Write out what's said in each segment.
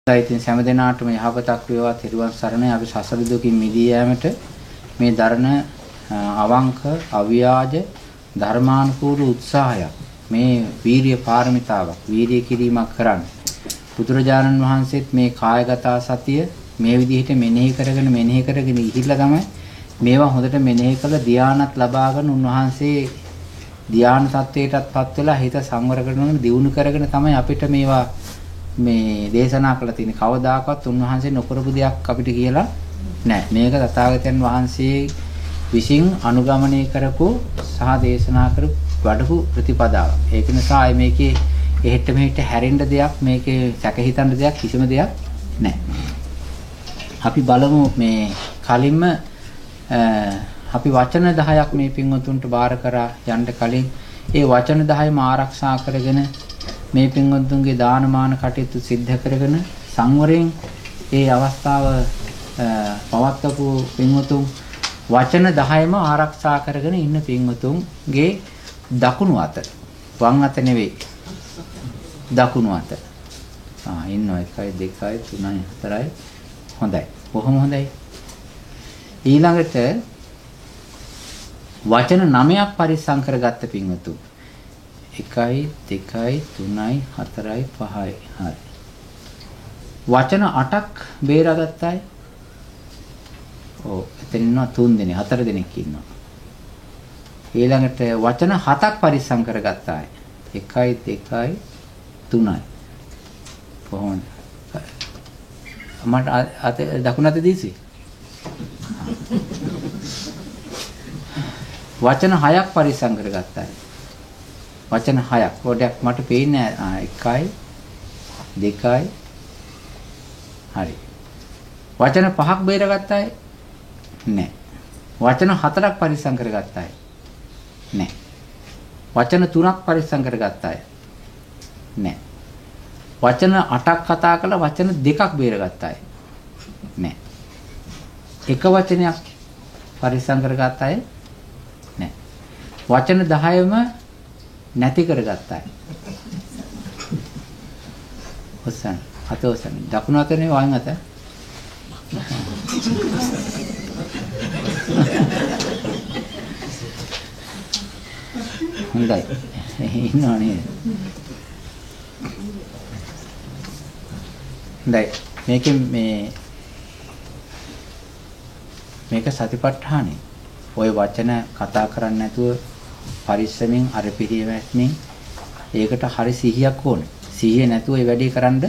ඉතින් හැම දිනාටම යහපතක් වේවා තිරුවන් සරණයි. අපි සසර දුකින් මිදී යාමට මේ දරණ අවංක අව්‍යාජ ධර්මානුකූල උත්සාහයක් මේ වීරිය පාරමිතාවක් වීරිය කිරීමක් කරන්න. බුදුරජාණන් වහන්සේත් මේ කායගත සතිය මේ විදිහට මෙනෙහි කරගෙන ඉහිල්ලා තමයි මේවා හොඳට මෙනෙහි කළ ධානයත් ලබාගෙන උන්වහන්සේ ධාන තත්වයටත්පත් වෙලා හිත සංවර කරගෙන දියුණු කරගෙන තමයි අපිට මේවා මේ දේශනා කළ තියෙන. කවදාකවත් උන්වහන්සේ නොකරපු දෙයක් අපිට කියලා නැහැ. මේක තථාගතයන් වහන්සේ විසින් අනුගමනය කරපු සහ දේශනා කරපු වඩපු ප්‍රතිපදාවක්. ඒක නිසා මේකේ එහෙට මෙහෙට හැරෙන්න දෙයක්, මේකේ සැක හිතන්න දෙයක් කිසිම දෙයක් නැහැ. අපි බලමු මේ කලින්ම අපි වචන 10ක් මේ පින්වතුන්ට බාර කරා යන්න කලින් ඒ වචන 10ම ආරක්ෂා කරගෙන මේ පින්වත්තුන්ගේ දානමාන කටයුතු සිද්ධ කරගෙන සංවරයෙන් ඒ අවස්ථාව පවත්වපු පින්වතුන් වචන 10ම ආරක්ෂා කරගෙන ඉන්න පින්වතුන්ගේ දකුණු අත වම් අත නෙවෙයි දකුණු අත ඉන්නවා 1 2 3 4යි හොඳයි කොහොම හොඳයි ඊළඟට වචන 9ක් පරිස්සම් කරගත්ත පින්වතුන් 1 2 3 4 5යි හරි වචන 8ක් බේරාගත්තයි ඔව් එතන ඉන්නවා 3 දෙනෙක් 4 දෙනෙක් ඉන්නවා ඊළඟට වචන 7ක් පරිස්සම් කරගත්තා 1 2 3යි කොහොමද මට අත දකුණු අත දීසි වචන 6ක් පරිස්සම් කරගත්තා වචන 6ක් පොඩ්ඩක් මට පේන්නේ 1යි 2යි හරි වචන 5ක් බේරගත්තායි නෑ වචන 4ක් පරිස්සම් කරගත්තායි නෑ වචන 3ක් පරිස්සම් කරගත්තායි නෑ වචන 8ක් කතා කළා වචන 2ක් බේරගත්තායි නෑ එක වචනයක් පරිස්සම් කරගත්තායි නෑ වචන 10ම නැති කරගත්තා. ඔසන් අතෝසන් දකුණු අතනේ වම් අත. හොඳයි. ඉන්නවා නේද? හොඳයි. මේක සතිපට්ඨානෙ. ওই වචන කතා කරන්නේ නැතුව පරිස්සමෙන් අර පිළිවෙස්මින් ඒකට හරි සිහියක් ඕනේ. සිහිය නැතුව ඒ වැඩේ කරන්න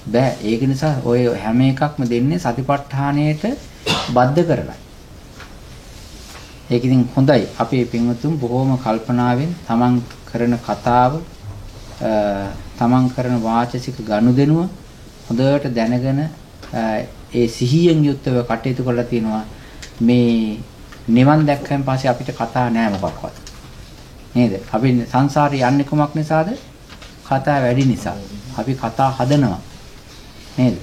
බෑ. ඒක නිසා ඔය හැම එකක්ම දෙන්නේ සතිපට්ඨානයට බද්ධ කරලා. ඒක ඉතින් හොඳයි. අපේ පින්වතුන් බොහොම කල්පනාවෙන් තමන් කරන කතාව, තමන් කරන වාචසික ගනුදෙනුව හොඳට දැනගෙන ඒ සිහියෙන් යුක්තව කටයුතු කරලා තිනවා. මේ නිවන් දැක්කන් පස්සේ අපිට කතා නෑ මොකක්වත්. නේද? අපි සංසාරේ යන්නේ කොමක් නිසාද? කතා වැඩි නිසා. අපි කතා හදනවා. නේද?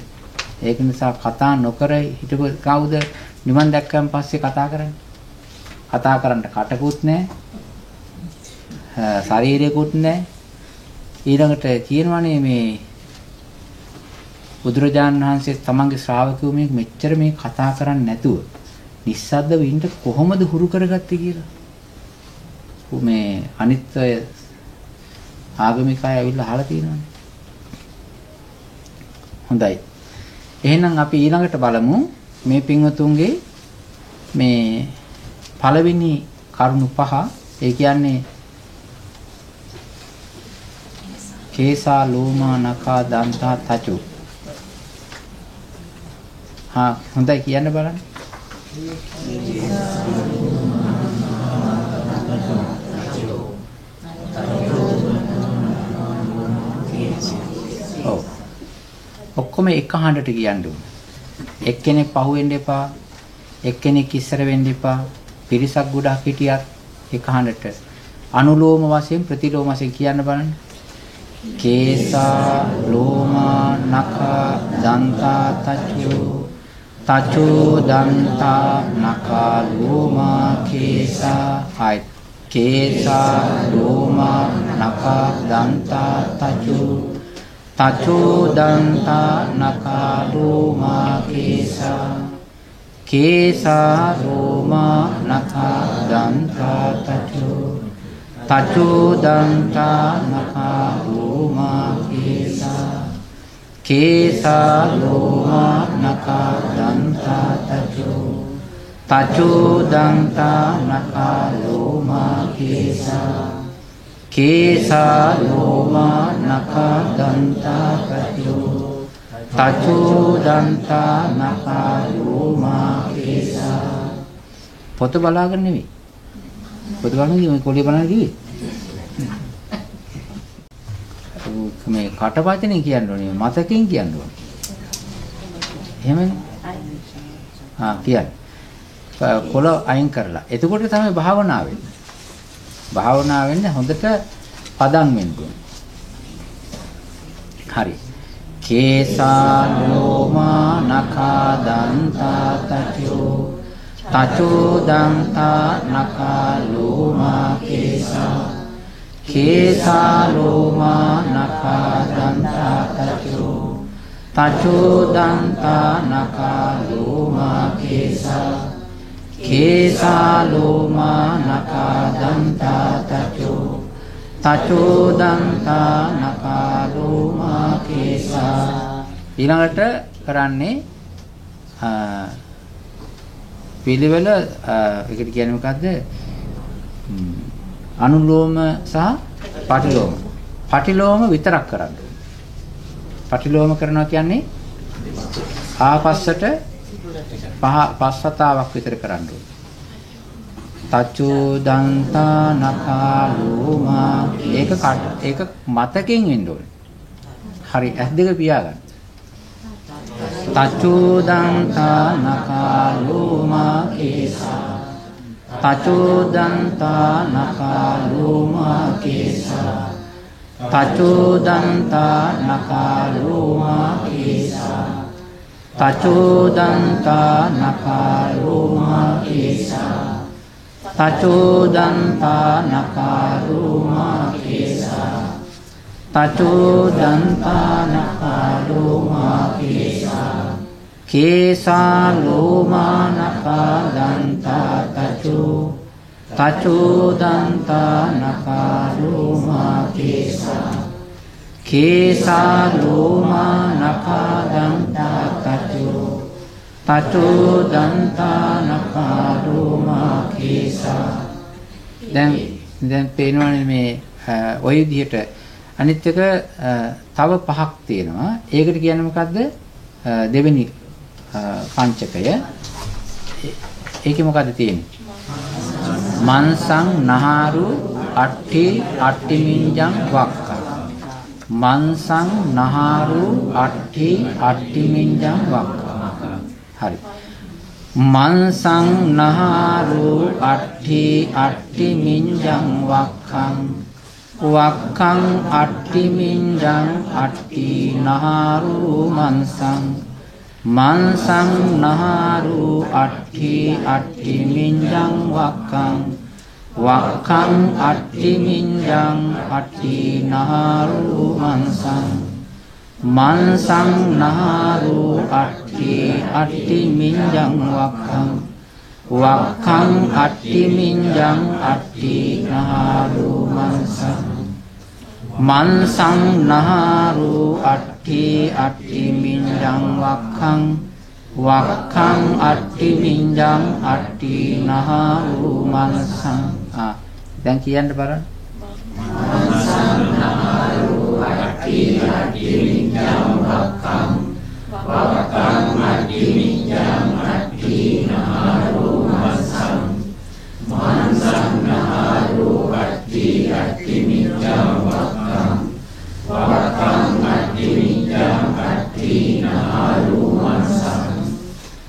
ඒක නිසා කතා නොකර හිටපු කවුද නිවන් දැක්කන් පස්සේ කතා කරන්නේ? කතා කරන්න කටකුත් නැහැ. ශරීරයකුත් නැහැ. ඊළඟට කියනවනේ මේ බුදුරජාණන් වහන්සේ තමන්ගේ ශ්‍රාවකයෝ මෙච්චර මේ කතා කරන්නේ නැතුව නිස්සද්දව ඉන්න කොහොමද හුරු කරගත්තේ කියලා. මේ අනිත් ආගමික අය ඇවිල්ලා අහලා තියෙනවානේ. හොඳයි. එහෙනම් අපි ඊළඟට බලමු මේ පින්වතුන්ගේ මේ පළවෙනි කරුණු 5. ඒ කියන්නේ කේසා ලෝමා නඛා දන්තා තචු. හොඳයි කියන්න බලන්න. ඔක්කොම එක හඬට කියන්න ඕනේ. එක්කෙනෙක් පහුවෙන්න එපා. එක්කෙනෙක් ඉස්සර වෙන්න එපා. පිරිසක් ගොඩක් හිටියත් එක හඬට. අනුලෝම වශයෙන් ප්‍රතිලෝම වශයෙන් කියන්න බලන්න. කේසා ලෝමා නඛා දන්තා තචෝ තචෝ දන්තා නඛා ලෝමා කේසා හයි කේසා ලෝමා නඛා දන්තා තචෝ තචෝදන්තා නඛා ලෝමා කේසා කේසා ලෝමා නඛා දන්තා තචෝදන්තා නඛා ලෝමා කේසා කේසා ලෝමා නඛා දන්තා තචෝදන්තා නඛා ලෝමා කේසා කේසා ලෝමා නඛා දන්තා තචෝදන්තා නඛා ලෝමා කේසා. පොත බලාගෙන නෙවෙයි. පොත බලන්නේ මේ කොළේ බලන්නේ කිව්වේ. මේ කටවචනේ කියන්න ඕනේ මතකෙන් කියන්න ඕනේ. එහෙමනේ. කියන්න. කොළ අයින් කරලා. එතකොට තමයි භාවනාව වෙන්නේ. භාවනාව වෙන්නේ හොඳට පදම් වෙන්න ඕනේ. හරි. කේසා ලෝමා නඛා දන්තා තචෝ දන්තා නඛා ලෝමා කේසා කේසා ලෝමා නඛා දන්තා තචෝ දන්තා නඛා ලෝමා කේසා කේසා ලෝමා නඛා දන්තා තචෝ දන්තා නඛා ලෝමා කේසා. ඊළඟට කරන්නේ පිළිවෙල ඒකට කියන්නේ මොකද්ද? අනුලෝම සහ පටිලෝම. පටිලෝම විතරක් කරන්න. පටිලෝම කරනවා කියන්නේ ආපස්සට පස් වතාවක් විතර කරන්න ඕනේ. තචෝ දන්තා නඛා ලෝමා ඒක මතකෙන් වෙන්න ඕනේ. හරි ඇස් දෙක පියාගන්න. තචෝ දන්තා නඛා ලෝමා කේසා තචෝ දන්තා නඛා ලෝමා කේසා තචෝ දන්තා නඛා ලෝමා කේසා තචෝ දන්තා නඛා ලෝමා කේසා තචෝ දන්තා නඛා ලෝමා කේසා තචෝ දන්තා නඛා ලෝමා කේසා කේසා ලෝමා නඛා දන්තා තචෝ දන්තා නඛා ලෝමා කේසා කේසා ලෝමා නඛා දන්තා තචෝ දන්තා නඛා ලෝමා කේසා. දැන් පේනවනේ මේ ওই විදිහට අනිත් එක තව පහක් තියෙනවා. ඒකට කියන්නේ මොකද්ද? දෙවෙනි පංචකය. ඒකේ මොකද්ද තියෙන්නේ? මන්සං නහාරු අට්ඨි අට්ඨිමින්ජං වක්ඛ. මන්සං නහාරු අට්ඨි අට්ඨිමින්ජං වක්ඛ. හරි. මන්සං නහාරු අට්ඨි අට්ඨිමින්ජං වක්ඛං වක්ඛං අට්ඨිමින්ජං අට්ඨි නහාරු මන්සං මන්සං නහාරු අට්ඨි අට්ඨිමින්ජං වක්ඛං වක්ඛං අට්ඨිමින්ජං අට්ඨි නහාරු මන්සං මන්සං නහාරු අට්ඨි අට්ඨිමින්ජං වක්ඛං වක්ඛං අට්ඨිමින්ජං අට්ඨි නහාරු මන්සං මන්සං නහාරු අට්ඨි අට්ඨිමින්ජං වක්ඛං වක්ඛං අට්ඨිමින්ජං අට්ඨි නහාරු මන්සං. දැන් කියන්න බලන්න. මන්සං නහාරු අට්ඨි අට්ඨිමින්ජං වක්ඛං වක්ඛං අට්ඨිමින්ජං අට්ඨි නහාරු මන්සං මන්සං නහාරු අට්ඨි අට්ඨිමින්ජං වක්ඛං වක්ඛං අට්ඨිමින්ජං අට්ඨි නහාරු මන්සං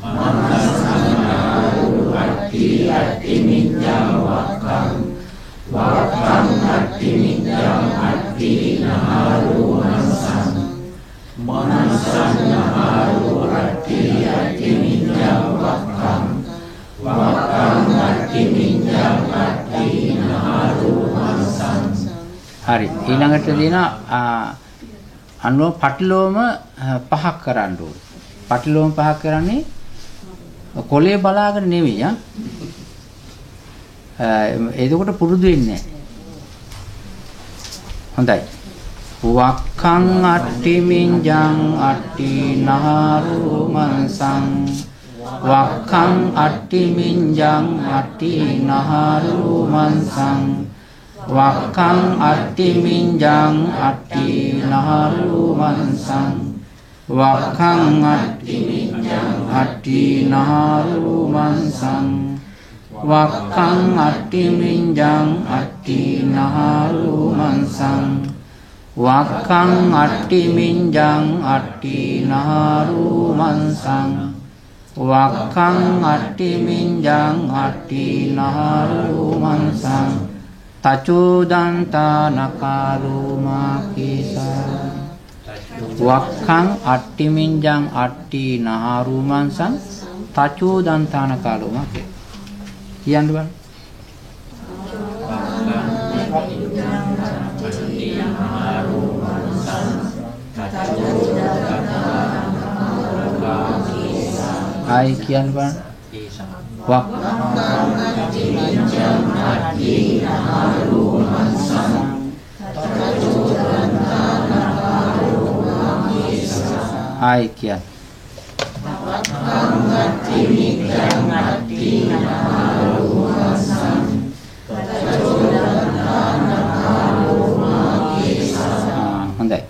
මන්සං නහාරු අට්ඨි අට්ඨිමින්ජං වක්ඛං වක්ඛං අට්ඨිමින්ජං අට්ඨි නහාරු මන්සං මන්සං නහාරු අට්ඨි අට්ඨිමින්ජං වක්ඛං වක්ඛං අට්ඨිමින්ජං අට්ඨි නහාරු මන්සං. හරි ඊළඟට දෙනවා අනුලෝම පටිලෝම පහක් කරන්න ඕනේ. පටිලෝම පහක් කරන්නේ කොලේ බලාගෙන නෙවෙයි එතකොට පුරුදු වෙන්නේ හොඳයි. වක්ඛං අට්ටි මිඤ්ඤං අට්ටි නහරු මන්සං වක්ඛං අට්ටි මිඤ්ඤං අට්ටි නහරු මන්සං වක්ඛං අට්ටි මිඤ්ඤං අට්ටි නහරු මන්සං වක්ඛං අට්ටි මිඤ්ඤං අට්ටි නහරු මන්සං වක්ඛං අට්ටි මිඤ්ඤං අට්ටි නහරු මන්සං වක්ඛං අට්ටි මිඤ්ඤං අට්ටි නහරු මන්සං වක්ඛං අට්ටි මිඤ්ඤං අට්ටි නහරු මන්සං තචෝදන්තා නකාරෝමා කේසා වක්ඛං අට්ටි මිඤ්ඤං අට්ටි නහරු මන්සං තචෝදන්තා නකාරෝමා කියන්න බලන්න. ආයි කියන්න බලන්න. ආයි කියන්න. හොඳයි.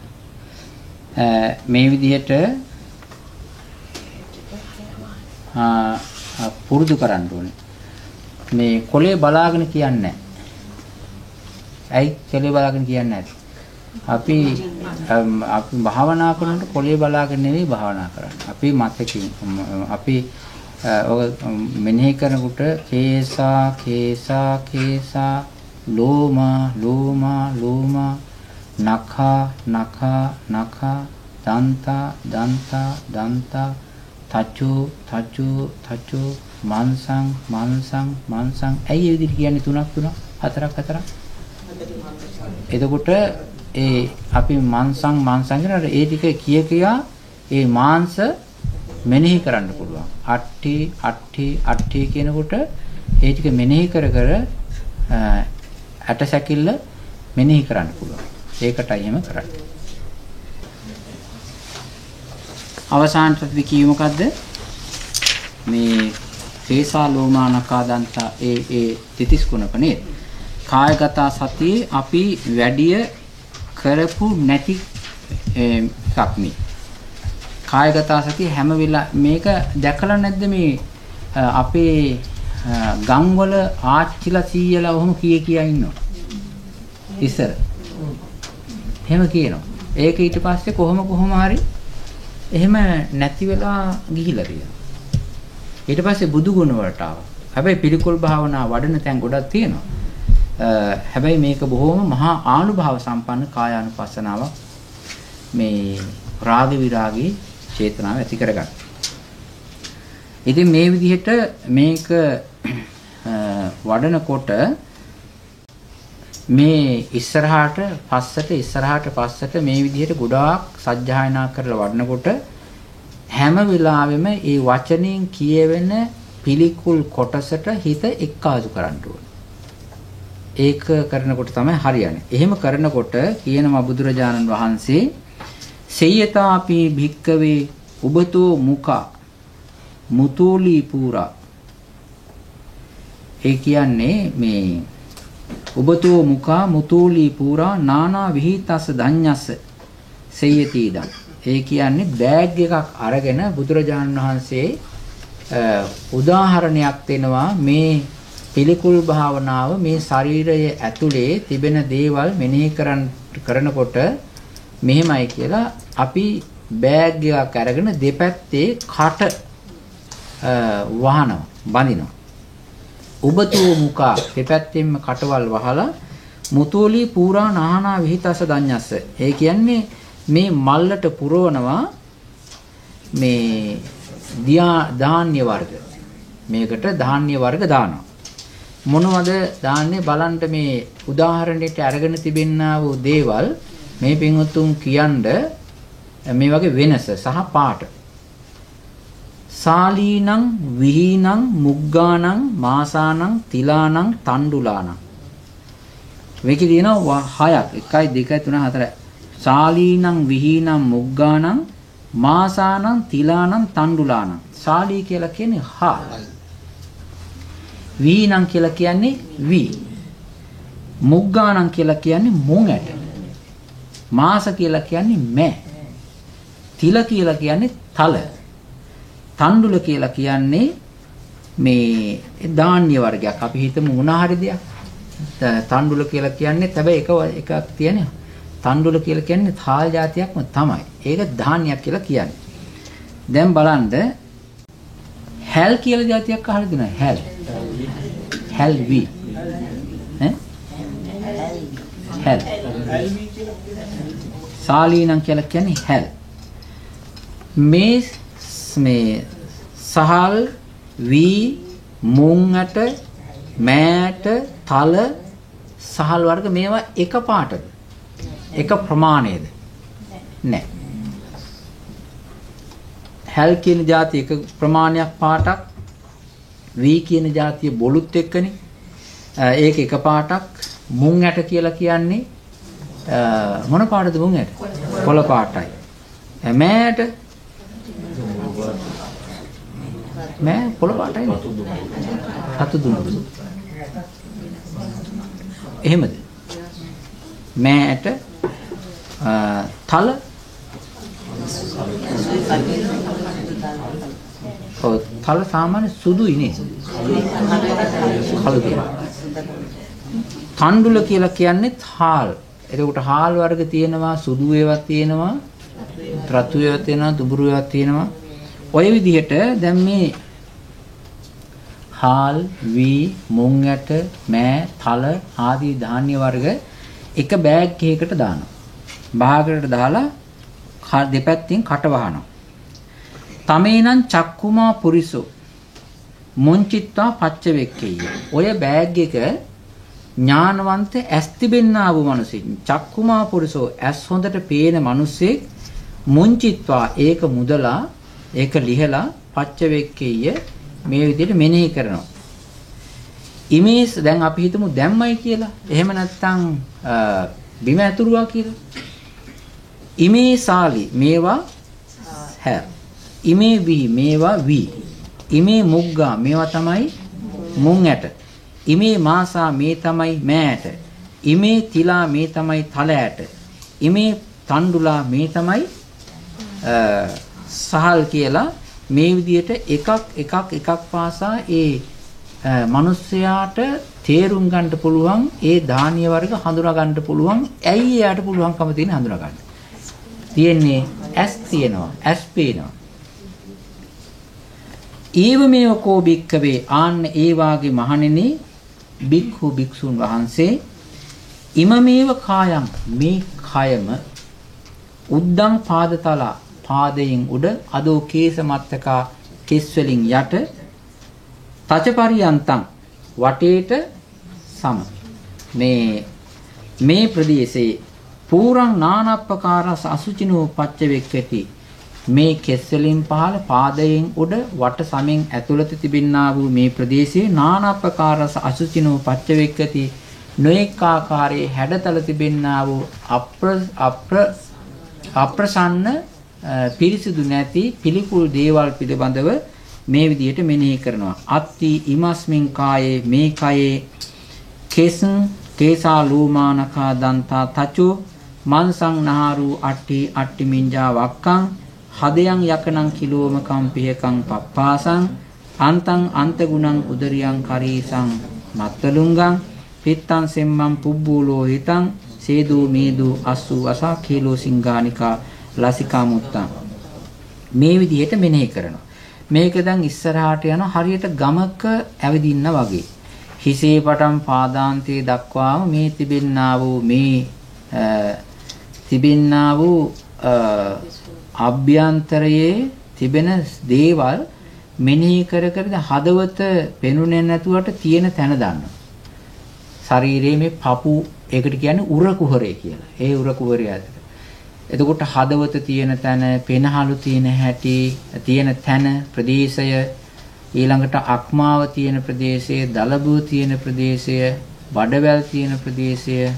මේ විදිහට පුරුදු කරන්න ඕනේ. මේ කොලේ බලාගෙන කියන්නේ නැහැ. ඇයි කොලේ බලාගෙන කියන්නේ නැත්තේ? අපි භාවනා කරනකොට කොලේ බලාගෙන නෙවෙයි භාවනා කරන්නේ. අපි මතකින් අපි මෙනෙහි කරනකොට කේසා කේසා කේසා ලෝමා ලෝමා ලෝමා නඛා නඛා නඛා දන්තා දන්තා දන්තා තචෝ තචෝ තචෝ මන්සං මන්සං මන්සං ඇයි ඒ විදිහට කියන්නේ තුනක් හතරක් එතකොට අපි මන්සං මන්සං කියනකොට ඒ ටික කියා ඒ මාංශ මෙනෙහි කරන්න පුළුවන්. අට්ටි අට්ටි අට්ටි කියනකොට ඒ ටික මෙනෙහි කර කර ඇට සැකිල්ල මෙනෙහි කරන්න පුළුවන්. ඒකටයි එහෙම කරන්නේ. අවසානට අපි කියමු මොකද්ද? මේ කේසා ලෝමා නඛා දන්තා ඒ තිතිස් කුණක නේද? කායගත සතියේ අපි වැඩිය කරපු නැති එකක් මේ. කායගත සතිය හැම වෙලාවෙම මේක දැකලා නැද්ද මේ අපේ ගම්වල ආච්චිලා සීයලා ඔහොම කියා ඉන්නවා. ඉස්සර. එහෙම කියනවා. ඒක ඊට පස්සේ කොහොම හරි එහෙම නැති වෙලා ගිහිලා තියෙනවා. ඊට පස්සේ බුදු ගුණ වලට ආවා. හැබැයි පිළිකුල් භාවනා වඩන තැන් ගොඩක් තියෙනවා. හැබැයි මේක බොහොම මහා ආනුභාව සම්පන්න කායානුපස්සනාවක්. මේ රාග විරාගී චේතනාව ඇති කරගන්න. ඉතින් මේ විදිහට මේක වඩනකොට මේ ඉස්සරහාට පස්සට මේ විදිහට ගොඩාක් සජ්ජායනා කරලා වඩනකොට හැම වෙලාවෙම මේ වචනෙන් කියවෙන පිළිකුල් කොටසට හිත එක්කාසු කරන්න ඕනේ. ඒක කරනකොට තමයි හරියන්නේ. එහෙම කරනකොට කියනවා බුදුරජාණන් වහන්සේ සේයතාපි භික්කවේ උබතෝ මුඛා මුතුලි පුරා. ඒ කියන්නේ මේ උබතෝ මුඛා මුතුලි පුරා නානා විහිතස්ස ධඤ්ඤස්ස සේයතිදං. ඒ කියන්නේ බෑග් එකක් අරගෙන බුදුරජාණන් වහන්සේ උදාහරණයක් දෙනවා මේ පිළිකුල් භාවනාව මේ ශරීරයේ ඇතුලේ තිබෙන දේවල් මෙනෙහි කරනකොට මෙහෙමයි කියලා අපි බෑග් එකක් අරගෙන දෙපැත්තේ කට වහනවා බඳිනවා. උබතෝ මුඛා දෙපැත්තෙන්ම කටවල් වහලා මුතුලි පුරා නානා විහිතස ධඤ්ඤස්ස. ඒ කියන්නේ මේ මල්ලට පුරවනවා මේ ධාන්‍ය වර්ග. මේකට ධාන්‍ය වර්ග දානවා. මොනවද දාන්නේ බලන්න මේ උදාහරණයට අරගෙන තිබෙන්නා වූ දේවල් මේ පින්වත්තුන් කියන්න මේ වගේ වෙනස සහ පාට. සාලීනං විහීනං මුග්ගානං මාසානං තිලානං තණ්ඩුලානං. මේකේ තියෙනවා 6ක් 1 2 3 4. සාලීනං විහීනං මුග්ගානං මාසානං තිලානං තණ්ඩුලානං. සාලී කියලා කියන්නේ හා. විහීනං කියලා කියන්නේ වී. මුග්ගානං කියලා කියන්නේ මුං ඇට. මාස කියලා කියන්නේ මෑ. තිල කියලා කියන්නේ තල. තණ්ඩුල කියලා කියන්නේ මේ ධාන්‍ය වර්ගයක්. අපි හිතමු මොනවා හරි දෙයක්. තණ්ඩුල කියලා කියන්නේ හැබැයි එකක් තියෙනවා. තණ්ඩුල කියලා කියන්නේ තාල් జాතියක්ම තමයි. ඒක ධාන්‍යයක් කියලා කියන්නේ. දැන් බලන්න හැල් කියලා జాතියක් අහලා දෙනවා. හැල්. හැල් වී. හැල්. සාලීනං කියලා කියන්නේ හැල්. මේ සහල් වී මුංගට මෑට තල සහල් වර්ග මේවා එක පාටද? එක ප්‍රමාණයද? නැහැ. හැල් කියන જાතිය එක ප්‍රමාණයක් පාටක්. වී කියන જાතිය බොළුත් එක්කනේ. ඒක එක පාටක්. මුං ඇට කියලා කියන්නේ මොන පාටද මුං ඇට? කොළ පාටයි. මෑට මෑ කොළ පාටයි නේ. රතු දුඹුරු. එහෙමද? මෑට තල තල සාමාන්‍ය සුදුයි නේ. කළු කියලා. තණ්ඩුල කියලා කියන්නේ හාල්. එතකොට හාල් වර්ග තියෙනවා, සුදු ඒවා තියෙනවා, රතු ඒවා තියෙනවා, දුඹුරු ඒවා තියෙනවා. ඔය විදිහට දැන් මේ හාල්, වී, මුං ඇට, මෑ, තල ආදී ධාන්‍ය වර්ග එක බෑග් එකකට දානවා. භාගයකට දාලා දෙපැත්තෙන් කට වහනවා. තමේනං චක්කුමා පුරිසෝ මුංචිත්වා පච්චවෙක්කෙය. ඔය බෑග් එක ඥානවන්ත ඇස් තිබෙන්නා වූ මිනිසෙක්. චක්කුමා පුරිසෝ ඇස් හොඳට පේන මිනිසෙක් මුංචිත්වා ඒක මුදලා ඒක ලිහලා පච්චවෙක්කෙය මේ විදිහට මෙනෙහි කරනවා. ඉමේස් දැන් අපි හිතමු දැම්මයි කියලා. එහෙම නැත්නම් බිම ඇතුරුවා කියලා. ඉමේ සාලි මේවා හැ. ඉමේ වී මේවා වී. ඉමේ මුග්ගා මේවා තමයි මුං ඇට. ඉමේ මාසා මේ තමයි මෑ ඇට. ඉමේ තිලා මේ තමයි තල ඇට. ඉමේ තණ්ඩුලා මේ තමයි සහල් කියලා මේ විදිහට එකක් පාසා ඒ මිනිස්යාට තේරුම් ගන්න පුළුවන් ඒ ධාන්‍ය වර්ග හඳුනා ගන්න පුළුවන්. ඇයි එයාට පුළුවන්කම තියෙන හඳුනා ගන්න? තියෙන්නේ ඇස් තියෙනවා, ඇස් පේනවා. ඊව මේව කෝ බික්කවේ ආන්න ඒ වාගේ මහණෙනි බික්ඛු භික්ෂුන් වහන්සේ ඉමමේව කායම් මේ කයම උද්දං පාදතලා පාදයෙන් උඩ අදෝ කේස මත්තකා කෙස් වලින් යට තචපරියන්තං වටේට සම මේ ප්‍රදේශයේ පූරං නානප්පකාරස අසුචිනෝ පච්චවෙක්කති මේ කෙස් වලින් පහළ පාදයෙන් උඩ වට සමෙන් ඇතුළත තිබෙන්නා වූ මේ ප්‍රදේශයේ නානප්පකාරස අසුචිනෝ පච්චවෙක්කති නොඑක ආකාරයේ හැඩතල තිබෙන්නා වූ අප්‍රසන්න පිරිසිදු නැති පිළිකුල් දේවල් පිළිබඳව මේ විදිහට මෙනෙහි කරනවා. අත්ති ඉමස්මින් කායේ මේ කයේ කෙසං කේසා ලෝමානකා දන්තා තචෝ මන්සං නහරු අට්ටි මින්ජා වක්කං හදයන් යකනං කිලෝමකම් පියකං පප්පාසං අන්තං අන්තගුණං උදරියං කරීසං මත්තලුංගං පිත්තං සෙම්මං පුබ්බූලෝ හිතං සේදෝ මේදෝ අස්සු අසා කීලෝ සිංගානිකා ලසිකා මුත්තං මේ විදිහට මෙනෙහි කරනවා. මේක දැන් ඉස්සරහට යන හරියට ගමක ඇවිදින්න වගේ. හිසේ පටන් පාදාන්තයේ දක්වාම මේ තිබෙන්නා වූ අභ්‍යන්තරයේ තිබෙන දේවල් මෙනෙහි කර හදවත පෙනුනේ නැතුවට තියෙන තැන දන්නවා. ශරීරයේ මේ පපු ඒකට කියන්නේ උර කුහරය කියලා. ඒ උර කුහරය ඇතුළේ එතකොට හදවත තියෙන තැන, පෙනහළු තියෙන හැටි, තියෙන තැන, ප්‍රදේශය, ඊළඟට අක්මාව තියෙන ප්‍රදේශය, දලබුව තියෙන ප්‍රදේශය, බඩවැල් තියෙන ප්‍රදේශය,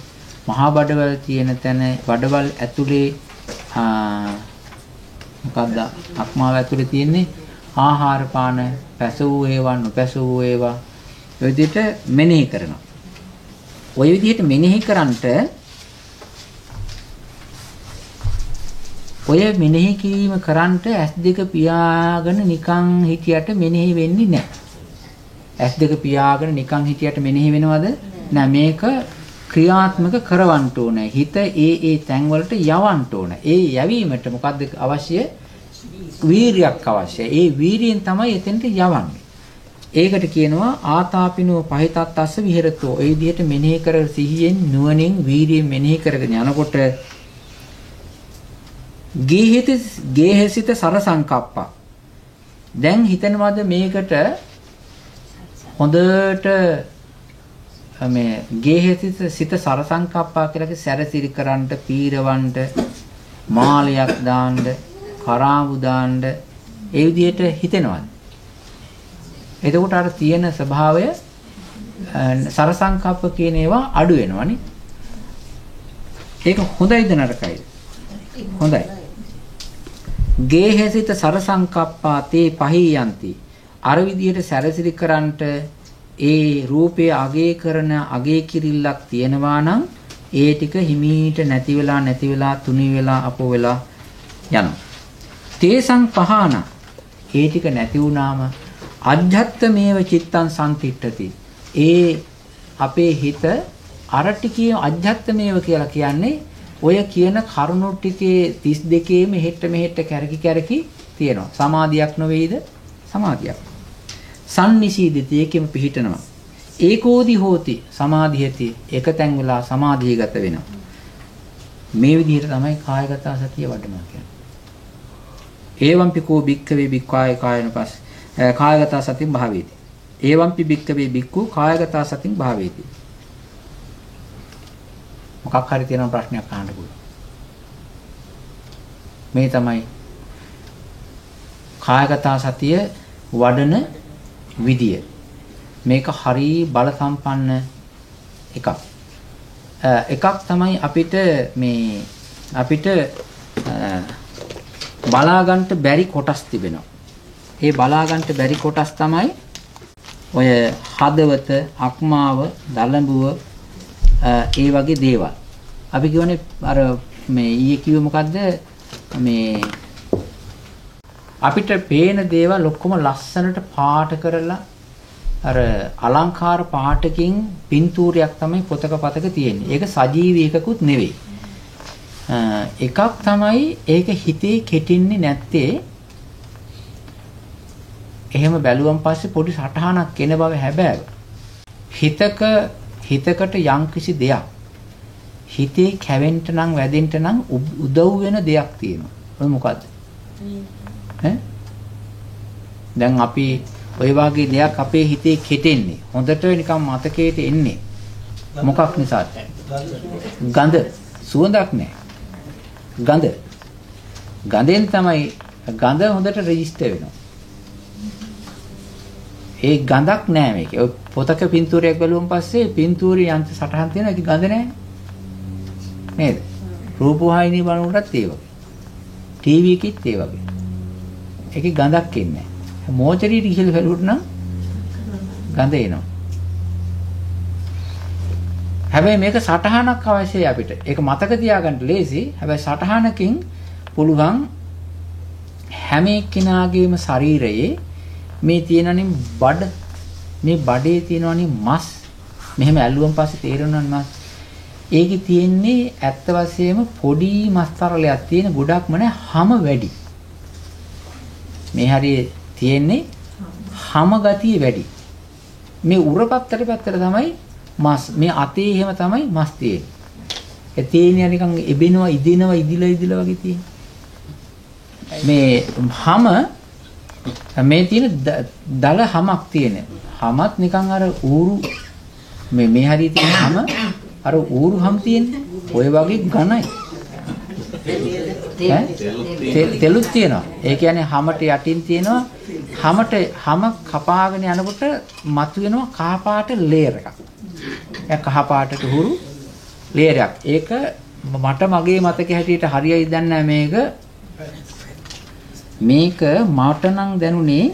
මහා බඩවැල් තියෙන තැන, බඩවැල් ඇතුලේ මොකද්ද අක්මාව ඇතුලේ තියෙන්නේ ආහාර පාන, පැසවූ ඒවා, නොපැසවූ ඒවා. ඔය විදිහට මෙනෙහි කරනවා. ඔය විදිහට මෙනෙහි කරන්ට ඔය මෙනෙහි කිරීම කරන්ට S2 පියාගෙන නිකන් හිටියට මෙනෙහි වෙන්නේ නැහැ. S2 පියාගෙන නිකන් හිටියට මෙනෙහි වෙනවද? නෑ. මේක ක්‍රියාත්මක කරවන්න ඕනේ. හිත ඒ තැන් වලට යවන්න ඕනේ. ඒ යැවීමට මොකද්ද අවශ්‍ය? වීරියක් අවශ්‍යයි. ඒ වීරියෙන් තමයි එතෙන්ට යවන්නේ. ඒකට කියනවා ආතාපිනෝ පහිතත්ස්ස විහෙරතෝ. ඒ විදිහට මෙනෙහි කර සිහියෙන් නුවණින් වීරියෙන් මෙනෙහි කරගෙන යනකොට ගේහසිත සරසංකප්පා. දැන් හිතනවාද මේකට හොඳට මේ ගේහසිත සරසංකප්පා කියලා සැරසිරි කරන්න, පීරවන්න, මාලයක් දාන්න, කරාඹු දාන්න ඒ විදිහට හිතෙනවාද? එතකොට අර තියෙන ස්වභාවය සරසංකප්ප කියන ඒවා අඩු වෙනවනේ. ඒක හොඳයිද නරකයිද? හොඳයි. ගේහසිත සරසංකප්පා තේ පහියන්ති. අර විදිහට සැරසිරි කරන්ට ඒ රූපයේ අගේ කරන අගේ කිරිල්ලක් තියෙනවා නම් ඒ ටික හිමීට නැති වෙලා තුනී වෙලා අපෝ වෙලා යනවා. තේසං පහන ඒ ටික නැති වුණාම අජ්ජත්තමේව චිත්තං සම්තිට්ඨති. ඒ අපේ හිත අර ටිකේ අජ්ජත්තමේව කියලා කියන්නේ ඔය කියන කරුණු ටිකේ 32ේම මෙහෙට කැරකි තියෙනවා. සමාධියක් නොවේද? සමාධියක්. සම්නිසීදිත ඒකෙම පිහිටනවා. ඒකෝදි හෝති සමාධියති එකතෙන් වෙලා සමාධියගත වෙනවා. මේ විදිහට තමයි කායගත සතිය වඩනවා කියන්නේ. ඒවම්පිකෝ භික්ඛවේ භික්ඛාය කායනපස් කායගත සතින් භාවේති. ඒවම්පි භික්ඛවේ භික්ඛු කායගත සතින් භාවේති. මොකක් හරි තියෙන ප්‍රශ්නයක් අහන්න පුළුවන්. මේ තමයි කායගත සතිය වඩන විදිය. මේක හරි බල සම්පන්න එකක්. එකක් තමයි අපිට බලා ගන්නට බැරි කොටස් තිබෙනවා. ඒ බලා ගන්නට බැරි කොටස් තමයි ඔය හදවත, අක්මාව, දලඹුව ඒ වගේ දේවල්. අපි කියවනේ අර මේ ඊයේ කිව්වේ මොකද්ද? මේ අපිට පේන දේවල් ඔක්කොම ලස්සනට පාට කරලා අර අලංකාර පාටකින් පින්තූරයක් තමයි පොතක පතක තියෙන්නේ. ඒක සජීවී එකකුත් නෙවෙයි. එකක් තමයි ඒක හිතේ කෙටින්නේ නැත්තේ. එහෙම බැලුවම් පස්සේ පොඩි සටහනක් එන බව හැබැයි හිතකට යම්කිසි දෙයක් හිතේ කැවෙන්න නම් වැදෙන්න නම් උදව් වෙන දෙයක් තියෙනවා. ඔය මොකද්ද? දැන් අපි ඔය වගේ දෙයක් අපේ හිතේ කෙටෙන්නේ. හොඳට නිකන් මතකයට එන්නේ. මොකක් නිසාද? ගඳ. සුවඳක් නැහැ. ගඳ. ගඳෙන් තමයි ගඳ හොඳට රෙජිස්ටර් වෙනවා. ඒ ගඳක් නැහැ මේකේ. ඔය පොතක පින්තූරයක් බැලුවම පස්සේ පින්තූරේ යන්ත්‍ර සටහන් තියෙනවා. ඒක ගඳ නැහැ. නේද? රූපවාහිනිය බලනකොටත් ඒ වගේ. ටීවී එකෙත් ඒ වගේ. ඒකේ ගඳක් එන්නේ නැහැ. මෝචරියට ඉහළ බැලුවොත් නම් ගඳ එනවා. හැබැයි මේක සටහනක් අවශ්‍යයි අපිට. ඒක මතක තියාගන්න ලේසි. හැබැයි සටහනකින් පුළුවන් හැම එක්කිනාගේම ශරීරයේ මේ තියෙනනේ බඩ, මේ බඩේ තියෙනනේ මස්. මෙහෙම ඇල්ලුවම පස්සේ තේරෙනවනේ මස්. ඒකේ තියෙන්නේ ඇත්ත වශයෙන්ම පොඩි මස් තරලයක් තියෙන ගොඩක්ම නෑ හැම වැඩි. මේ හරිය තියෙන්නේ හැම ගතිය වැඩි. මේ උරපත්තර පැත්තට තමයි මස්. මේ අතේ එහෙම තමයි මස් තියෙන්නේ. ඒ තියෙන්නේ නිකන් එබෙනවා, ඉදිනවා, ඉදිලා වගේ තියෙන්නේ. මේ හැම මේ තියෙන දල හැමක් තියෙන. හැමත් නිකන් අර ඌරු මේ හරිය තියෙන හැම අර ඌරු හැම තියෙන්නේ. ඔය වගේ ඝනයි. තෙලුත් තියෙනවා. ඒ කියන්නේ හැමට යටින් තියෙනවා. හැම කපාගෙන යනකොට මතුවෙනවා කහ පාට ලේයර් එකක්. ඒ කහ පාටට හුරු ලේයර් එකක්. ඒක මට මගේ මතක හැටියට හරියයි දන්නේ මේක. මේක මට නම් දැනුනේ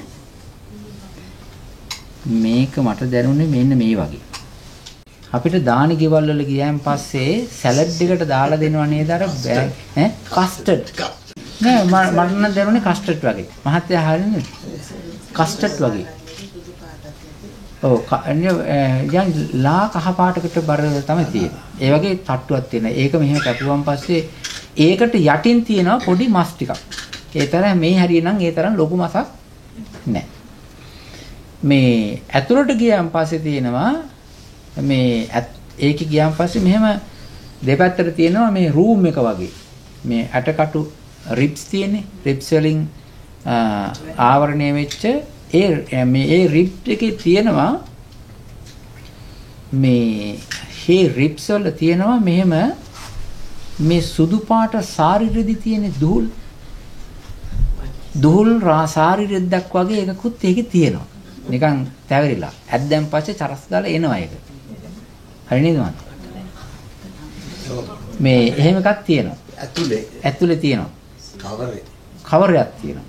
මෙන්න මේ වගේ. අපිට දානි ගෙවල් වල ගියන් පස්සේ සැලඩ් එකට දාලා දෙනවා නේද අර කස්ටර්ඩ්. නෑ මට නම් දැනුනේ කස්ටර්ඩ් වගේ. මහත්තයා හරිනේ කස්ටර්ඩ් වගේ. ඔව් දැන් ලා කහ පාටකට බර තමයි තියෙන්නේ. ඒ වගේ තට්ටුවක් තියෙනවා. ඒක මෙහෙම කැපුවම පස්සේ ඒකට යටින් තියෙනවා පොඩි මස් ටිකක්. ඒ තරම් මේ හරියනම් ඒ තරම් ලොකු මසක් නෑ. මේ ඇතුළට ගියන් පස්සේ තියෙනවා මේ ඒකේ ගියන් පස්සේ මෙහෙම දෙපැත්තට තියෙනවා මේ රූම් එක වගේ. මේ ඇටකටු රිබ්ස් තියෙන්නේ. රිබ්ස් වලින් ආවරණය වෙච්ච ඒ රිබ් එකේ තියෙනවා මේ රිබ්ස් වල තියෙනවා මෙහෙම මේ සුදු පාට සාරි රෙදි තියෙන දුහුල් සාරි රෙද්දක් වගේ එකකුත් ඒකේ තියෙනවා. නිකන් තැවරිලා. ඇද්දන් පස්සේ චරස් ගාලා එනවා ඒක. හරි නේද මන්? මේ එහෙම එකක් තියෙනවා. ඇතුලේ තියෙනවා. කවරයක් තියෙනවා.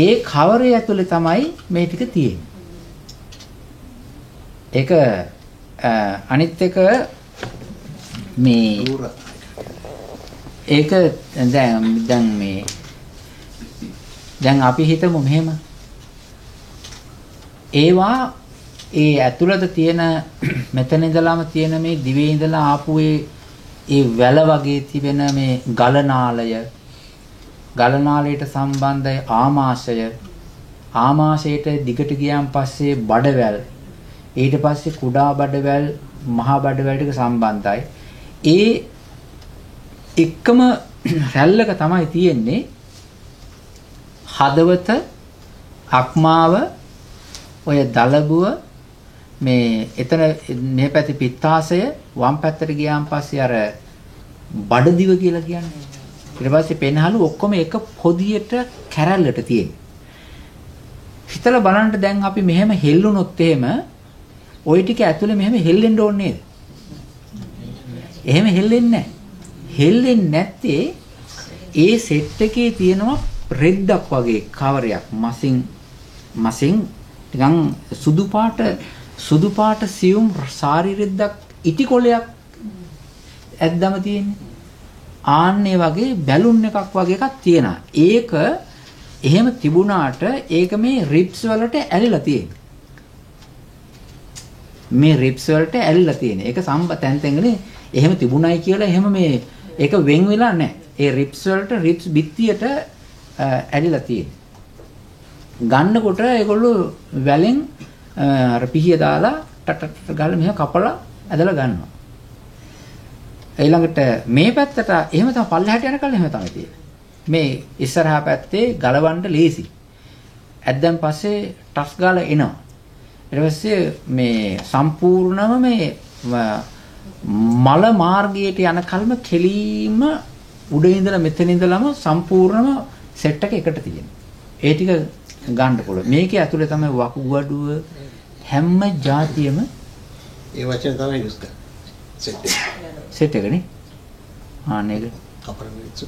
ඒ කවරේ ඇතුලේ තමයි මේ ටික තියෙන්නේ. ඒක අනිත් එක මේ ඒක දැන් අපි හිතමු මෙහෙම ඒවා ඒ ඇතුළත තියෙන මෙතන ඉඳලාම තියෙන මේ දිවේ ඉඳලා ආපු ඒ වැල වගේ තිබෙන මේ ගලනාලයට සම්බන්ධ ආමාශයට දිගට ගියන් පස්සේ බඩවැල් ඊට පස්සේ කුඩා බඩවැල් මහා බඩවැල් ටික සම්බන්ධයි. ඒ එකම රැල්ලක තමයි තියෙන්නේ හදවත අක්මාව ඔය දලබුව මේ එතන මේ පැති පිත්තාශය වම් පැත්තට ගියාන් පස්සේ අර බඩදිව කියලා කියන්නේ. ඊට පස්සේ පෙනහළු ඔක්කොම එක පොදියට කැරල්ලට තියෙන්නේ. හිතලා බලන්න දැන් අපි මෙහෙම හෙල්ලුනොත් එහෙම ওই ටික ඇතුලේ මෙහෙම හෙල්ලෙන්න ඕනේ නේද? එහෙම හෙල්ලෙන්නේ නැහැ. හෙල්ලෙන්නේ නැත්තේ ඒ සෙට් එකේ තියෙනවා රෙද්දක් වගේ කවරයක් මසින් නිකන් සුදු පාට සියුම් සාරි රෙද්දක් ඉටි කොලයක් ඇද්දම තියෙන්නේ. ආන්නේ වගේ බැලුන් එකක් වගේ එකක් තියෙනවා. ඒක එහෙම තිබුණාට ඒක මේ රිබ්ස් වලට ඇලිලා තියෙන්නේ. මේ රිබ්ස් වලට ඇලිලා තියෙන්නේ. ඒක තැන්තෙන්ගනේ එහෙම තිබුණයි කියලා එහෙම මේ ඒක වෙන් වෙලා නැහැ. ඒ රිබ්ස් වලට රිබ්ස් බිත්තියට ඇලිලා තියෙන්නේ. ගන්නකොට ඒගොල්ලෝ වැලෙන් අර පිහිය දාලා ටට ගාලා මෙහෙම කපලා ඇදලා ගන්නවා. ඊළඟට මේ පැත්තට එහෙම තමයි පල්ලෙහාට යනකල් එහෙම තමයි තියෙන්නේ. මේ ඉස්සරහා පැත්තේ ගලවන්න ලේසි. ඇද්දන් පස්සේ ටස් ගාලා එනවා. ඊට පස්සේ මේ සම්පූර්ණම මේ මල මාර්ගයට යන කල්ම කෙලීම උඩ ඉඳලා මෙතන ඉඳලම සම්පූර්ණම සෙට් එක එකට තියෙනවා. ඒ ටික ගන්න පුළුවන්. මේකේ ඇතුලේ තමයි වකුගඩුව හැම જાතියෙම ඒ වචන තමයි යූස් කරන්නේ. සෙට් එකනේ. ආන්නේක කපරමිච්චු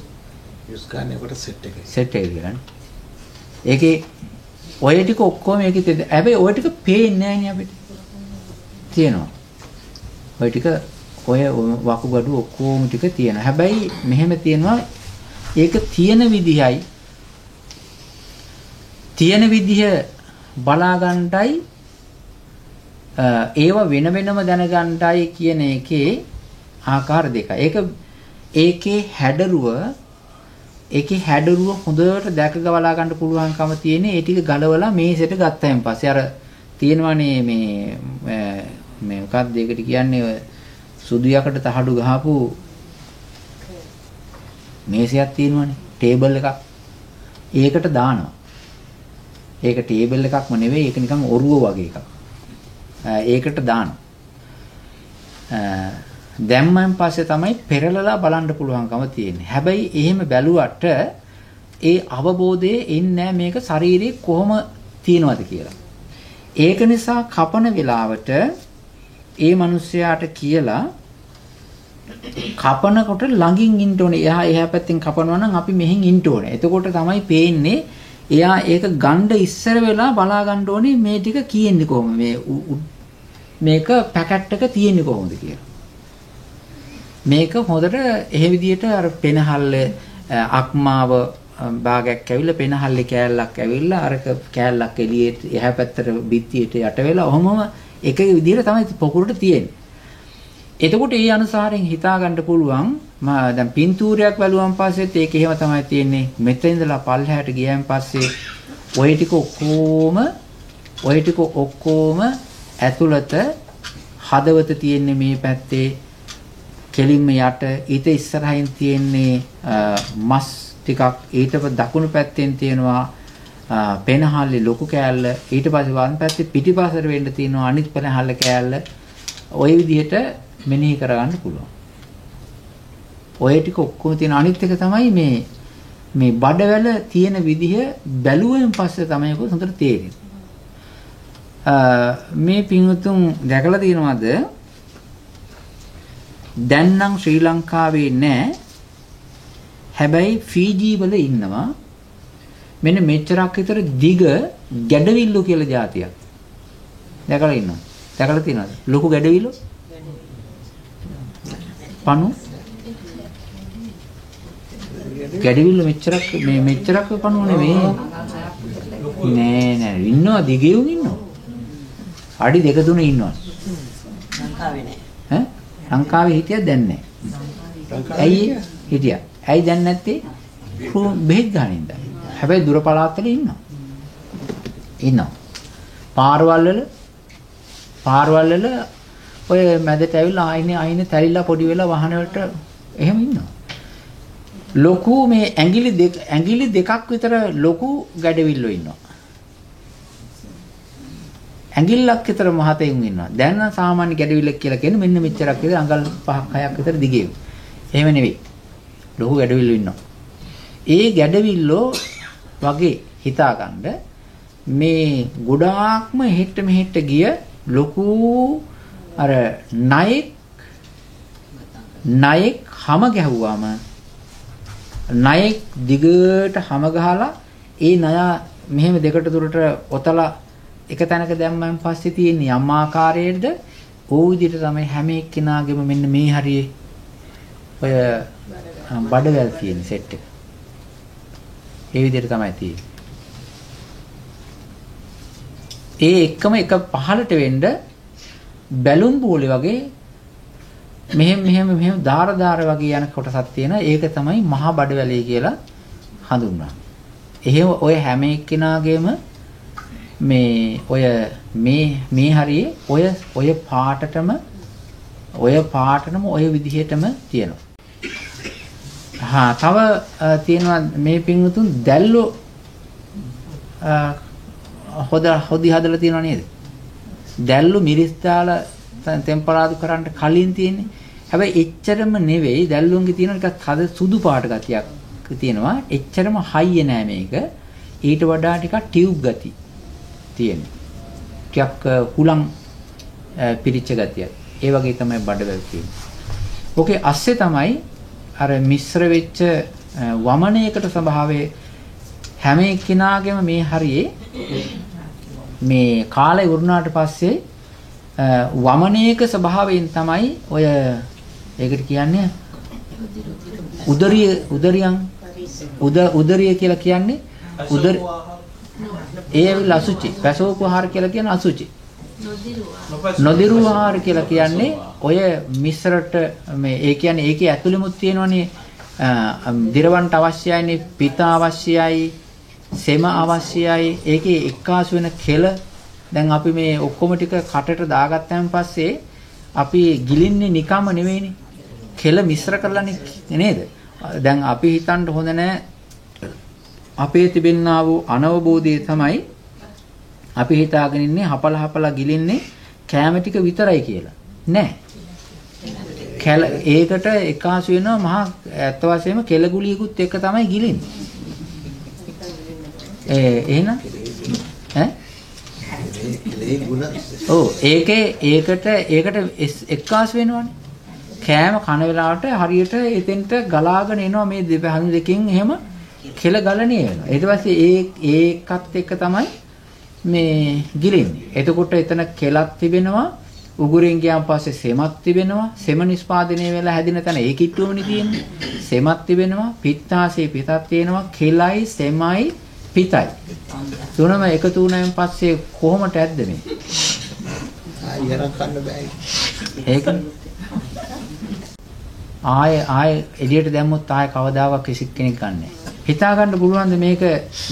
යූස් කරන්නේ කොට සෙට් එකයි. සෙට් එක කියන්නේ. ඒකේ ඔය ටික ඔක්කොම ඒකේ තියෙන. හැබැයි ඔය ටික පේන්නේ නැහැ නේ අපිට. තියෙනවා. ඔය ටික ඔය වකුගඩුව ඔක්කොම ටික තියෙනවා. හැබැයි මෙහෙම තියෙනවා ඒක තියෙන විදිහ බලා ගන්නටයි ඒව වෙන වෙනම දැනගන්නටයි කියන එකේ ආකාර දෙකයි. ඒකේ හැඩරුව හොඳට දැක ගවලා ගන්න පුළුවන්කම තියෙන ඒ ටික ගලවලා මේසෙට ගත්තාන් පස්සේ අර තියෙනවනේ මේ මොකක්ද ඒකට කියන්නේ සුදු යකට තහඩු ගහපු මේසයක් තියෙනවනේ ටේබල් එකක්. ඒකට දානවා. ඒක ටේබල් එකක්ම නෙවෙයි ඒක නිකන් ඔරුව වගේ එකක්. ඒකට දානවා. දැම්මන් පස්සේ තමයි පෙරලලා බලන්න පුළුවන්කම තියෙන්නේ. හැබැයි එහෙම බැලුවට ඒ අවබෝධයේ ඉන්නේ මේක ශරීරේ කොහොම තියෙනවද කියලා. ඒක නිසා කපන වෙලාවට ඒ මිනිස්යාට කියලා කපනකොට ළඟින් ඉන්න ඕනේ. එහා පැත්තෙන් කපනවා නම් අපි මෙහෙන් ඉන්න ඕනේ. එතකොට තමයි පේන්නේ එයා ඒක ගණ්ඩ ඉස්සර වෙලා බලා ගන්න ඕනේ මේ ටික කියෙන්නේ කොහොමද මේක පැකට් එක තියෙන්නේ කොහොමද කියලා. මේක හොඳට එහෙ විදියට අර පෙනහල්ල අක්මාව භාගයක් ඇවිල්ලා පෙනහල්ලේ කෑල්ලක් ඇවිල්ලා අරක කෑල්ලක් එළියට එහා පැත්තට බිත්තියට යට වෙලා ඔහොමම එක විදියට තමයි පොකුරට තියෙන්නේ. එතකොට ඒ අනුසාරයෙන් හිතා ගන්න පුළුවන් දැන් පින්තූරයක් බැලුවාන් පස්සෙත් ඒක එහෙම තමයි තියෙන්නේ. මෙතන ඉඳලා පල්ලහැට ගියන් පස්සේ ඔය ටික ඔක්කොම ඇතුළත හදවත තියෙන්නේ මේ පැත්තේ කෙලින්ම යට ඊට ඉස්සරහින් තියෙන්නේ මස් ටිකක් ඊට දකුණු පැත්තෙන් තියෙනවා පෙනහල්ලේ ලොකු කෑල්ල ඊට පස්සේ වම් පැත්තේ පිටිපස්සට වෙන්න තියෙනවා අනිත් පෙනහල්ල කෑල්ල ওই විදිහට මෙනෙහි කරගන්න පුළුවන්. ඔය ටික ඔක්කොම තියෙන අනිත් එක තමයි මේ බඩවැල තියෙන විදිහ බැලුවෙන් පස්සේ තමයි ඒක හොඳට තේරෙන්නේ. මේ පින්වතුන් දැකලා තියෙනවද? දැන් නම් ශ්‍රී ලංකාවේ නෑ. හැබැයි ෆීජි වල ඉන්නවා. මෙන්න මෙච්චරක් විතර දිග ගැඩවිල්ලු කියලා જાතියක්. දැකලා ඉන්නවා. දැකලා තියෙනවද? ලොකු ගැඩවිල්ලු? පණු ගැඩවිල්ල මෙච්චරක් පණුව නෙමෙයි නෑ ඉන්නවා දිගෙවුන් ඉන්නවා අඩි 2-3 ඉන්නවා ලංකාවේ නෑ ලංකාවේ හිටියද දැන් නෑ ඇයි හිටියා ඇයි දැන් නැත්තේ බෙහෙත් ගන්න ඉඳලා හැබැයි දුර පළාත්වල ඉන්නවා පාරවල් වල ඔය මැදට ඇවිල්ලා ආයිනේ තැලිලා පොඩි වෙලා වහන වලට එහෙම ඉන්නවා. ලොකු මේ ඇඟිලි දෙකක් විතර ලොකු ගැඩවිල්ලෝ ඉන්නවා. ඇඟිල්ලක් විතර මහතෙන් ඉන්නවා. දැන් නම් සාමාන්‍ය ගැඩවිල්ලක් කියලා කියන්නේ මෙන්න මෙච්චරක් විතර අඟල් 5-6ක් විතර දිගේ. එහෙම නෙවෙයි. ලොකු ගැඩවිල්ලෝ ඉන්නවා. ඒ ගැඩවිල්ලෝ වගේ හිතාගන්න මේ ගොඩාක්ම හෙට මෙහෙට ගිය ලොකු අර ණයෙක් හැම ගැහුවාම ණයෙක් දිගට හැම ගහලා ඒ ණය මෙහෙම දෙකට තුරට ඔතලා එක තැනක දැම්මන් පස්සේ තියෙන යම් ආකාරයේද ඕ විදිහට තමයි හැම එක්කෙනාගේම මෙන්න මේ හරියේ ඔය බඩවැල් තියෙන සෙට් එක. ඒ විදිහට තමයි තියෙන්නේ. ඒ එක්කම එක පහළට වෙන්න බැලුම් බෝලේ වගේ මෙහෙම ධාර වගේ යන කොටසක් තියෙන ඒක තමයි මහා බඩවැලේ කියලා හඳුන්වන්නේ. එහෙම ඔය හැම එක්කෙනාගේම මේ හරියේ ඔය පාටටම ඔය විදිහටම තියෙනවා. තව තියෙනවා මේ පින්වතුන් දැල්ලෝ හොදි හදලා තියෙනව නේද? දැල්ලු මිරිස් දාලා ටෙම්පරාදු කරන්න කලින් තියෙන්නේ. හැබැයි එච්චරම නෙවෙයි දැල්ලුන්ගේ තියෙන ටිකක් හද සුදු පාට ගතියක් තියෙනවා. එච්චරම හයිය නෑ මේක. ඊට වඩා ටිකක් ටියුබ් ගති තියෙනවා. ටිකක් හුලං පිරිච්ච ගතියක්. ඒ වගේ තමයි බඩවැල් තියෙන්නේ. ඕකේ අස්සේ තමයි අර මිශ්‍ර වෙච්ච වමනයකට ස්වභාවයේ හැම එක්කිනාගෙම මේ හරියේ මේ කාලේ වුණාට පස්සේ වමනයක ස්වභාවයෙන් තමයි ඔය ඒකට කියන්නේ උදරිය කියලා කියන්නේ ඒ ඇවිල්ලා අසුචි පැසෝපු ආහාර කියලා කියන අසුචි නොදිරු ආහාර කියලා කියන්නේ ඔය මිශ්‍රට මේ ඒ කියන්නේ ඒකේ ඇතුළෙමුත් තියෙනවනේ දිරවන්ට අවශ්‍යයිනේ පිත අවශ්‍යයි සෙම අවශ්‍යයි ඒකේ එක්කාසු වෙන කෙල දැන් අපි මේ ඔක්කොම ටික කටට දාගත්තාන් පස්සේ අපි ගිලින්නේ නිකම්ම නෙවෙයිනේ කෙල මිශ්‍ර කරලානේ නේද දැන් අපි හිතන්න හොඳ නැහැ අපේ තිබෙනා වූ අනවබෝධය තමයි අපි හිතාගෙන ඉන්නේ හපලා ගිලින්නේ කැම ටික විතරයි කියලා නෑ ඒකට එකාසු වෙනවා මහා ඇත්ත වශයෙන්ම කෙලගුලියකුත් එක තමයි ගිලින්නේ. එහෙනම් ඈ කෙලේ ගුණ ඔව් ඒකට එක්කාසු වෙනවනේ. කෑම කන වෙලාවට හරියට එතෙන්ට ගලාගෙන එනවා මේ දෙපැහණු දෙකෙන් එහෙම කෙල ගලණිය වෙනවා. ඊට පස්සේ ඒකත් එක්ක තමයි මේ ගිලින්නේ. එතකොට එතන කෙලක් තිබෙනවා. උගුරෙන් ගියාන් පස්සේ සෙමක් තිබෙනවා. සෙම නිස්පාදනය වෙලා හැදින තැන ඒ කිට්ටුවමනේ තියෙන්නේ. සෙමක් තිබෙනවා. පිත්තාශේ පිටක් තියෙනවා. කෙලයි සෙමයි පිටයි. තුනම එකතු වුණාන් පස්සේ කොහොමද ඇද්ද මේ? ආයෙත් කන්න බෑ. ඒකනේ. ආයෙ එළියට දැම්මොත් ආයෙ කවදාවත් කිසි කෙනෙක් ගන්නෑ. හිතා ගන්න පුළුවන්ද මේක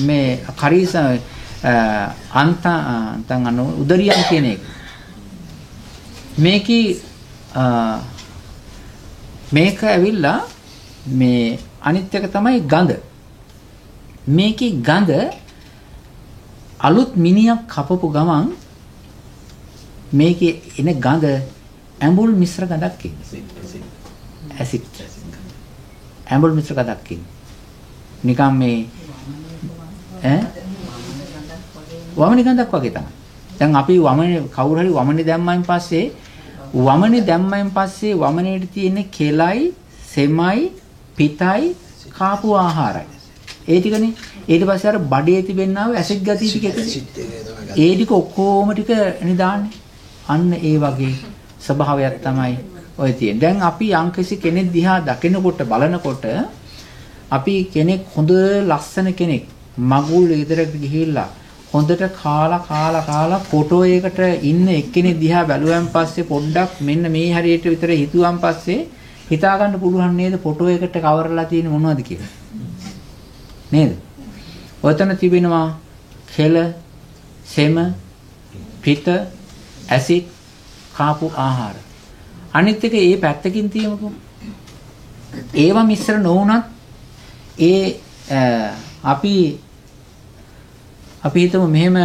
මේ කරීස අන්තං අනු උදරියන් කියන එක. මේක ඇවිල්ලා මේ අනිත් එක තමයි ගඳ. මේකේ ගඳ අලුත් මිනියක් කපපු ගමන් මේකේ එන ගඳ ඇඹුල් මිශ්‍ර ගඳක් කියන්නේ. ඇසිඩ්. ඇඹුල් මිශ්‍ර ගඳක් කියන්නේ. නිකම් මේ වමනේ ගඳක් වගේ තමයි. දැන් අපි වමනේ කවුරු හරි වමනේ දැම්මයින් පස්සේ වමනේට තියෙන කෙලයි, සෙමයි, පිටයි, කාපු ආහාරයි. ඒ ටිකනේ. ඊට පස්සේ අර බඩේ තිබෙනා වූ ඇසිඩ් ගතිය ටික ඒ ටික ඔක්කොම ටික නිදාන්නේ. අන්න ඒ වගේ ස්වභාවයක් තමයි ඔය තියෙන්නේ. දැන් අපි යම්කිසි කෙනෙක් දිහා දකිනකොට බලනකොට අපි කෙනෙක් හොඳ ලස්සන කෙනෙක් මගුල් ඉදරට ගිහිල්ලා හොඳට කාලා ෆොටෝ එකකට ඉන්න එක්කෙනෙක් දිහා බැලුවන් පස්සේ පොඩ්ඩක් මෙන්න මේ හරියට විතර හිතුවන් පස්සේ හිතා ගන්න පුළුවන් නේද ෆොටෝ එකට කවරලා තියෙන මොනවද කියලා. නේද? ඔතන තිබෙනවා කෙල, සෙම, පිට, ඇසිඩ්, කාපු ආහාර. අනිත් එක ඒ පැත්තකින් තියමුකෝ. ඒවා මිශ්‍ර නොවුනත් අපි හිතමු මෙහෙම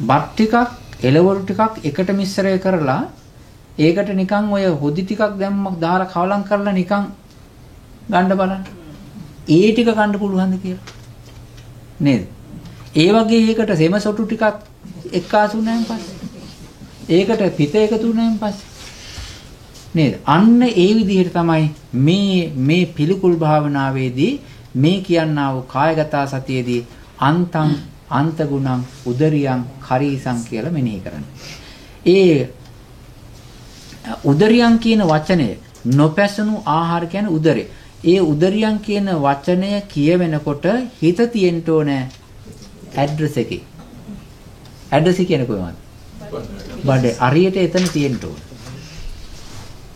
බත් ටිකක් එළවලු ටිකක් එකට මිශ්‍රය කරලා ඒකට නිකන් ඔය හොදි ටිකක් දැම්මක් දාලා කවලම් කරලා නිකන් ගන්න බලන්න. ඒ ටික ගන්න පුළුවන්ද කියලා. නේද? ඒ වගේ ඒකට සෙම සොටු ටිකක් එක්කාසු වුණාන් පස්සේ ඒකට පිට එකතු වුණාන් පස්සේ නේද? අන්න ඒ විදිහට තමයි මේ පිළිකුල් භාවනාවේදී මේ කියන්නා වූ කායගත සතියේදී අන්තං අන්ත ගුණං උදරියං කරීසං කියලා මෙනෙහි කරන්නේ. ඒ උදරියං කියන වචනය නොපැසුණු ආහාර කියන්නේ උදරේ. ඒ උදරියං කියන වචනය කියවෙනකොට හිත තියෙන්න ඕනේ ඇඩ්‍රස් එකේ. ඇඩ්‍රස් කියන්නේ කොහොමද? බඩේ අරියට එතන තියෙන්න ඕනේ.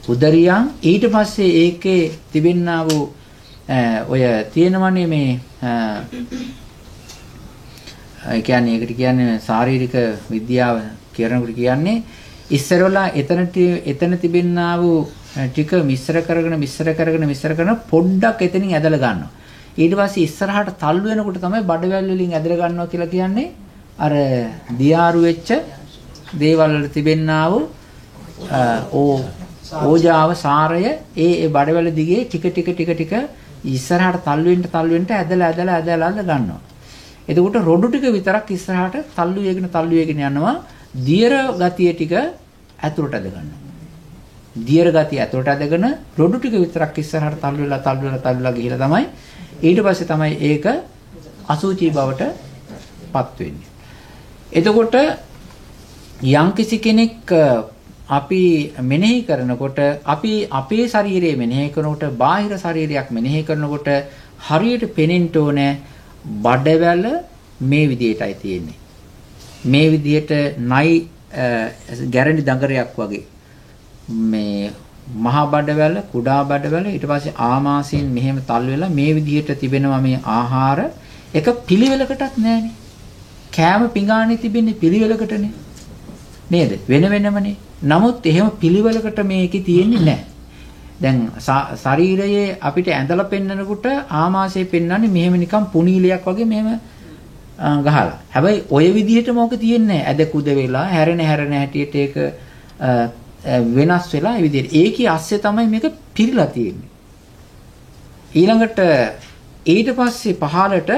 උදරියං ඊට පස්සේ ඒකේ තිබෙන්නා වූ ඔය තියෙනවනේ මේ ඒ කියන්නේ ඒකට කියන්නේ ශාරීරික විද්‍යාව කියනකොට කියන්නේ ඉස්සරවලා එතන තිබෙන්නා වූ ටික මිශ්‍ර කරගෙන පොඩ්ඩක් එතනින් ඇදලා ගන්නවා. ඊට පස්සේ ඉස්සරහට තල්ලු වෙනකොට තමයි බඩවැල් වලින් ඇදලා ගන්නවා කියලා කියන්නේ අර දියාරු වෙච්ච දේවල් වල තිබෙන්නා වූ ඕජාව සාරය ඒ බඩවැල දිගේ ටික ඉස්සරහට තල්ලු වෙන්න ඇදලා ගන්නවා. එතකොට රොඩු ටික විතරක් ඉස්සරහට තල්ලු වේගෙන යනවා. දියර ගතිය ටික ඇතුළට ඇද ගන්නවා. දියර ගතිය ඇතුළට ඇදගෙන රොඩු ටික විතරක් ඉස්සරහට තල්ලු වෙලා ගිහිලා තමයි ඊට පස්සේ තමයි ඒක අසුචි බවට පත් වෙන්නේ. එතකොට යම්කිසි කෙනෙක් අපි මෙනෙහි කරනකොට අපි අපේ ශරීරය මෙනෙහි කරනකොට බාහිර ශරීරයක් මෙනෙහි කරනකොට හරියට පෙනෙන්න ඕනේ බඩවැල මේ විදිහටයි තියෙන්නේ. මේ විදිහට නයි ගැරන්ටි දඟරයක් වගේ මේ මහා බඩවැල කුඩා බඩවැල ඊට පස්සේ ආමාශයෙන් මෙහෙම තල් වෙලා මේ විදිහට තිබෙනවා මේ ආහාර එක පිළිවෙලකටත් නැහැනේ. කෑම පිඟානේ තිබෙන්නේ පිළිවෙලකටනේ. නේද? වෙනමනේ. නමුත් එහෙම පිළිවෙලකට මේකේ තියෙන්නේ නැහැ. දැන් ශරීරයේ අපිට ඇඳලා පෙන්නනකොට ආමාශය පෙන්වන්නේ මෙහෙම නිකන් පුනීලයක් වගේ මෙහෙම ගහලා. හැබැයි ඔය විදිහටම ඕක තියෙන්නේ නැහැ. ඇද කුද වෙලා හැරෙන හැටියට ඒක වෙනස් වෙලා ඒ විදිහට. ඒකේ ASCII තමයි මේක පිරීලා තියෙන්නේ. ඊළඟට ඊට පස්සේ පහළට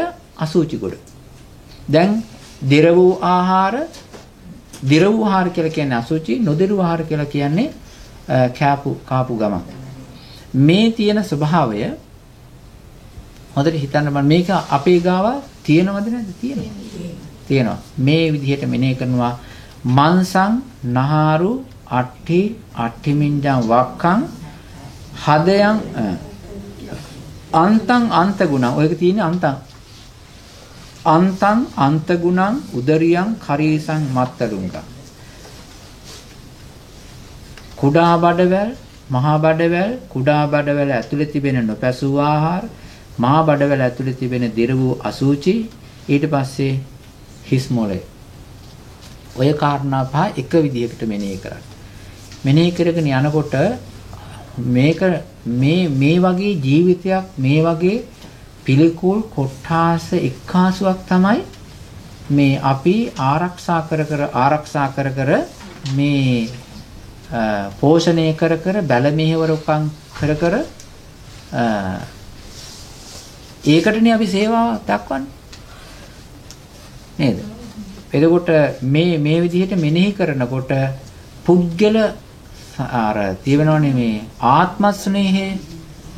අසුචි ගොඩ. දැන් දිර වූ ආහාර කියලා කියන්නේ අසුචි, නොදිර වූ ආහාර කියලා කියන්නේ කාපු ගමන්. මේ තියෙන ස්වභාවය හොඳට හිතන්න බලන්න. මේක අපේ ගාව තියෙනවද නැද්ද? තියෙනවා. මේ විදිහට මෙනෙහි කරනවා මන්සං නහාරු අට්ඨිමින්ජං වක්ඛං හදයන් අන්තං අන්ත ගුණං. ඔයක තියෙන්නේ අන්තං අන්ත ගුණං උදරියං කරීසං මත්තරුංගං. කුඩා බඩවැල් මහා බඩවැල් කුඩා බඩවැල් ඇතුලේ තිබෙන නොපැසූ ආහාර මහා බඩවැල් ඇතුලේ තිබෙන දිර වූ අසුචි ඊට පස්සේ හිස් මොළේ. ඔය කාරණා පහ එක විදිහකට මෙනෙහි කරන්න. මෙනෙහි කරගෙන යනකොට මේක මේ වගේ ජීවිතයක් මේ වගේ පිළිකුල් කොට්ටාස එක්කාසුවක් තමයි මේ අපි ආරක්ෂා කර මේ පෝෂණය කර බැල මෙහෙවරකම් කර ඒකටනේ අපි සේවාව දක්වන්නේ නේද? එතකොට මේ විදිහට මෙනෙහි කරනකොට පුද්ගල තියෙනවනේ මේ ආත්ම ස්නේහය,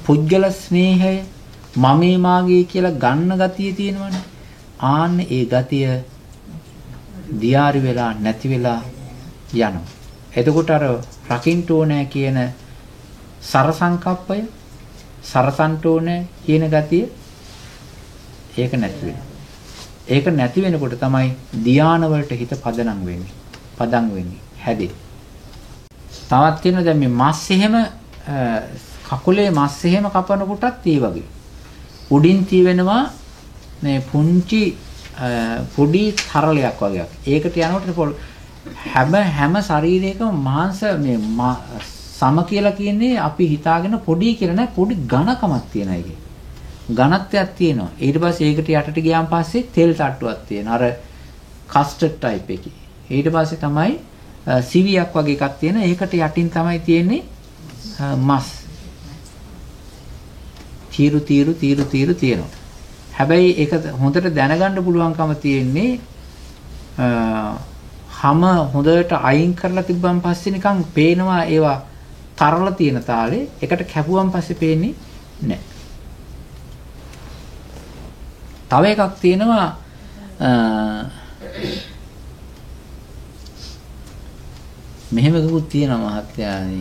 පුද්ගල ස්නේහය, මමේ මාගේ කියලා ගන්න ගතිය තියෙනවනේ. ආන්න ඒ ගතිය දියාරි වෙලා නැති වෙලා යනවා. එතකොට අර රකින්න ඕනේ කියන සරසංකප්පය, සරසන්ට ඕනේ කියන ගතිය ඒක නැති වෙනවා. ඒක නැති වෙනකොට තමයි ධානය වලට හිත පදනම් වෙන්නේ. හැදෙන්නේ. තවත් තියෙනවා දැන් මේ මස් එහෙම කකුලේ මස් එහෙම කපන කොටත් ඒ වගේ. උඩින් තියෙනවා මේ පොඩි තරලයක් වගේ. ඒකට යනකොට හැම ශරීරයකම මාංශ මේ සම කියලා කියන්නේ අපි හිතාගෙන පොඩි කියලා නෑ, පොඩි ඝනකමක් තියෙන එකේ. ඝනත්වයක් තියෙනවා. ඊට පස්සේ ඒකට යටට ගියාන් පස්සේ තෙල් තට්ටුවක් තියෙනවා. අර කස්ටඩ් ටයිප් එකේ. ඊට පස්සේ තමයි සිවියක් වගේ එකක් තියෙන. ඒකට යටින් තමයි තියෙන්නේ මස්. තීරු තියෙනවා. හැබැයි ඒක හොඳට දැනගන්න පුළුවන්කම තියෙන්නේ හැම හොඳට අයින් කරලා තිබ්බන් පස්සේ නිකන් පේනවා ඒවා තරල තියෙන තාලේ. ඒකට කැපුවන් පස්සේ පේන්නේ නැහැ. තව එකක් තියෙනවා මෙහෙම එකකුත් තියෙනවා මහත්තයානි.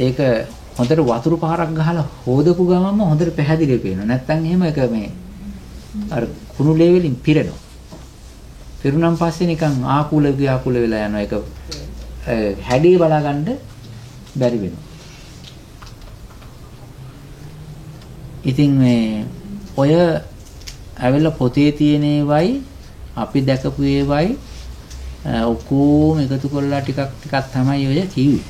ඒක හොඳට වතුරු පාරක් ගහලා හොදපු ගමන්ම හොඳට පැහැදිලිව පේනවා. නැත්තම් එහෙම එක මේ අර කුණු ලේවලින් පිරෙනවා. පිරුණන් පස්සේ නිකන් ආකුල වෙලා යනවා. ඒක හැඩේ බලා ගන්න බැරි වෙනවා. ඉතින් මේ ඔය ඇවිල්ලා පොතේ තියෙන ඒවයි අපි දැකපු ඒවයි ඔක්කොම එකතු කරලා ටිකක් තමයි ඔය කිව්වේ.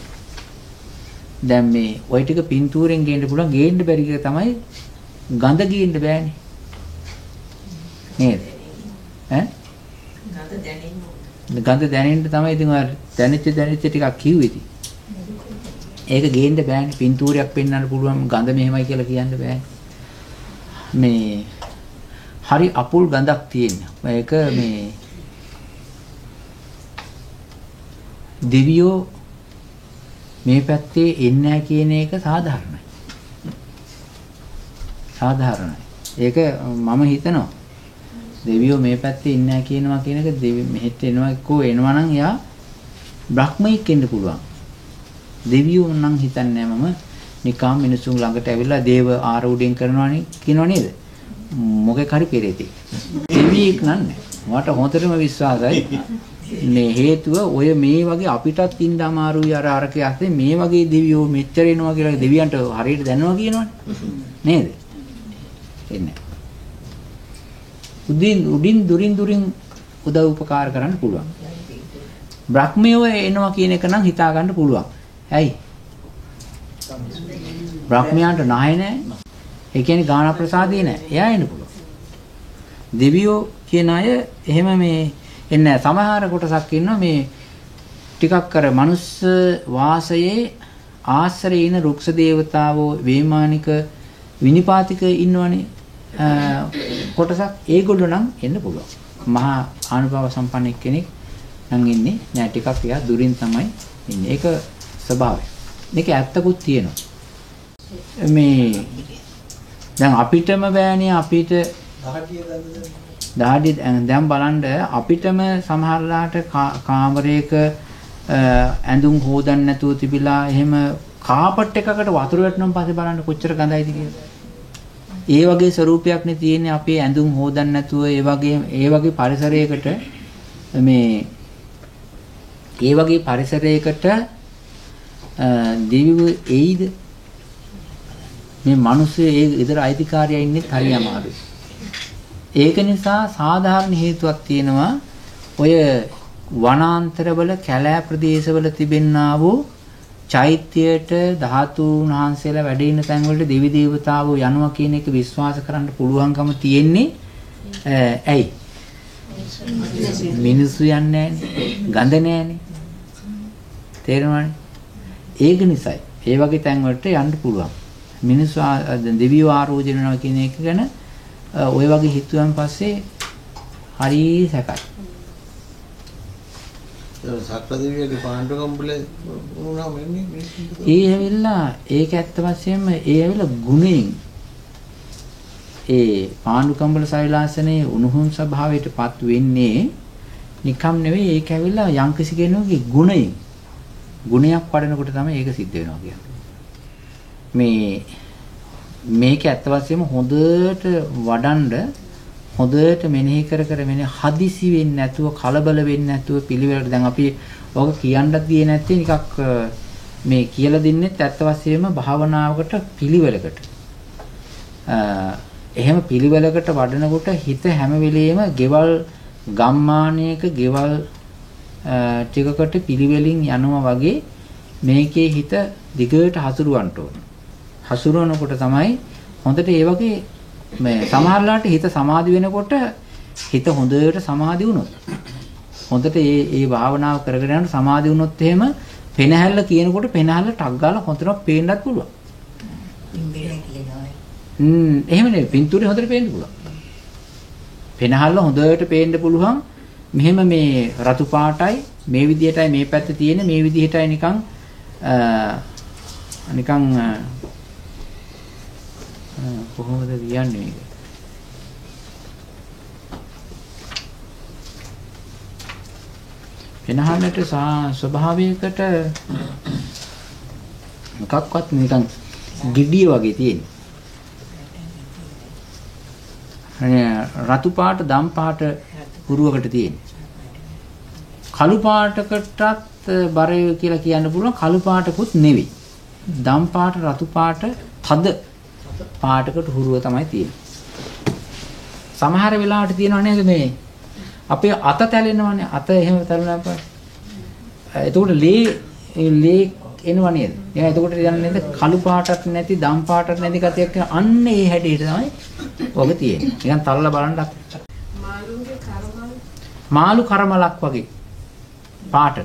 දැන් මේ ওই ටික පින්තූරෙන් ගේන්න පුළුවන්, ගේන්න බැරි එක තමයි ගඳ ගේන්න බෑනේ. නේද? ඈ? ගඳ දැනෙන්න තමයි ඉතින් ඔය දැනෙච්ච ටිකක් කිව්වේ ඉතින්. ඒක ගේන්න බෑනේ. පින්තූරයක් පෙන්වන්න පුළුවන්, ගඳ මෙහෙමයි කියලා කියන්න බෑනේ. මේ හරි අපුල් ගඳක් තියෙනවා. මේක මේ දෙවියෝ මේ පැත්තේ එන්නේ නැහැ කියන එක සාධාරණයි. ඒක මම හිතනවා. දෙවියෝ මේ පැත්තේ ඉන්නේ නැහැ කියනවා කියන එක දෙවි මෙහෙට එනවා එක්කෝ එනවා නම් එයා බ්‍රහ්මයෙක් වෙන්න පුළුවන්. දෙවියෝ නම් හිතන්නේ මම නිකම් මිනිසුන් ළඟට ඇවිල්ලා දේව ආරූඪයෙන් කරනවානේ කියනව නේද? මොකෙක් හරි පෙරේතෙක්. දෙවියෙක් නන්නේ. මට හොඳටම විශ්වාසයි. මේ හේතුව ඔය මේ වගේ අපිටත් ඉන්න අමාරුයි අර කියස්සේ මේ වගේ දෙවියෝ මෙච්චර එනවා කියලා දෙවියන්ට හරියට දැනනවා කියනවනේ. නේද? එන්නේ. උඩින් දුරින් උදව් උපකාර කරන්න පුළුවන්. බ්‍රහ්මයෝ එනවා කියන එක නම් හිතා ගන්න පුළුවන්. ඇයි? බ්‍රහ්මයන්ට නාය නැහැ. ඒ කියන්නේ ගාන ප්‍රසාදේ නැහැ. එයා එන්න පුළුවන්. දෙවියෝ කියන අය එහෙම මේ එන්නේ නැහැ. සමහර කොටසක් ඉන්නවා මේ ටිකක් අර මනුස්ස වාසයේ ආශ්‍රයේන රුක්ෂ දේවතාවෝ වේමානික විනිපාතික ඉන්නවනේ කොටසක් ඒගොල්ලෝ නම් එන්න පුළුවන්. මහා ආනුභාව සම්පන්න කෙනෙක් නම් ඉන්නේ නෑ ටිකක් එයා දුරින් තමයි ඉන්නේ. ඒක ස්වභාවය. මේක ඇත්තකුත් තියෙනවා. මේ දැන් අපිටම බෑනේ අපිට දහඩිය දැන් බලන්න අපිටම සමහරලාට කාමරයක ඇඳුම් හොදන්න නැතුව තිබිලා එහෙම කාපට් එකකට වතුර වැටුනම පස්සේ බලන්න කොච්චර ගඳයිද කියලා. ඒ වගේ ස්වරූපයක්නේ තියෙන්නේ අපේ ඇඳුම් හොදන්න නැතුව ඒ වගේ පරිසරයකට ඒ වගේ පරිසරයකට දිවිව එයිද මේ මිනිස්සු ඒ ඉදර අයිතිකාරයා ඉන්නේ හරි අමාරුයි. ඒක නිසා සාධාරණ හේතුවක් තියෙනවා ඔය වනාන්තරවල කැලෑ ප්‍රදේශවල තිබෙන්නා වූ චෛත්‍යයට ධාතුන් වහන්සේලා වැඩ ඉන්න තැන් වලට දෙවි දේවතාවෝ යනවා කියන එක විශ්වාස කරන්න පුළුවන්කම තියෙන්නේ ඇයි? මිනිස්සු යන්නේ නැහනේ, ගඳ නැහනේ. තේරෙනවනේ? ඒක නිසායි. ඒ වගේ තැන් වලට යන්න පුළුවන්. මිනිස්සු දෙවියෝ ආරෝජන වෙනවා කියන එක ගැන ඔය වගේ හිතුවන් පස්සේ හරි සැකයි. සක්‍රදේවියගේ පාණ්ඩු කම්බලේ වුණාම එන්නේ ඒ ඇවිල්ලා ඒක ඇත්ත වශයෙන්ම ඒ ඇවිල්ලා ගුණයෙන් ඒ පාණ්ඩු කම්බල සෛලාසනේ උණුහුම් ස්වභාවයටපත් වෙන්නේ නිකම් නෙවෙයි. ඒක ඇවිල්ලා යම්කිසි කෙනෙකුගේ ගුණයක් වඩනකොට තමයි ඒක සිද්ධ වෙනවා කියන්නේ. මේක ඇත්ත වශයෙන්ම හොඳට වඩන්ඩ හොඳට මෙනෙහි කර මෙනෙහි හදිසි වෙන්නේ නැතුව කලබල වෙන්නේ නැතුව පිළිවෙලට දැන් අපි ඔක කියන්නත් ගියේ නැත්තේ නිකක් මේ කියලා දෙන්නෙත් ඇත්ත වශයෙන්ම භාවනාවකට පිළිවෙලකට එහෙම පිළිවෙලකට වඩනකොට හිත හැම වෙලෙම ගෙවල් ගම්මානයක ගෙවල් ටිකකට පිළිවෙලින් යනවා වගේ මේකේ හිත දිගට හසුරවන්න ඕන. හසුරවනකොට තමයි හොඳට ඒ වගේ මේ සමහරලාට හිත සමාධි වෙනකොට හිත හොඳට සමාධි වුණොත් හොඳට ඒ භාවනාව කරගෙන යනකොට සමාධි වුණොත් එහෙම පෙනහැල්ල කියනකොට පෙනහැල්ල ටක් ගාලා හොඳට පේන්නත් පුළුවන්. එහෙම නෙවෙයි පින්තූරේ හොඳට පේන්න පුළුවන්. පෙනහැල්ල හොඳට පේන්න පුළුවන්. මෙහෙම මේ රතු පාටයි මේ විදිහටයි මේ පැත්තේ තියෙන මේ විදිහටයි නිකන් කොහොමද කියන්නේ මේක? පෙනහන්නට ස්වභාවයකට මොකක්වත් නිකන් ගිඩිය වගේ තියෙන්නේ. රතු පාට දම් පාට පුරුවකට තියෙන්නේ. කළු පාටකටත් බරය කියලා කියන්න පුළුවන්. කළු පාටකුත් නෙවෙයි. දම් පාට රතු පාට තද පාටකට හුරුව තමයි තියෙන්නේ. සමහර වෙලාවට තියෙනව නේද මේ අපේ අත තැලෙනවනේ. අත එහෙම තැලුණාම එතකොට ලේ එනව නේද? එහෙනම් එතකොට යන්නේ නේද කළු පාටක් නැති දම් පාටක් නැති කතියක් අන්න ඒ හැඩයට තමයි ඔබ තියෙන්නේ. නිකන් තල්ලා බලන්න මාළු කරමලක් වගේ පාට.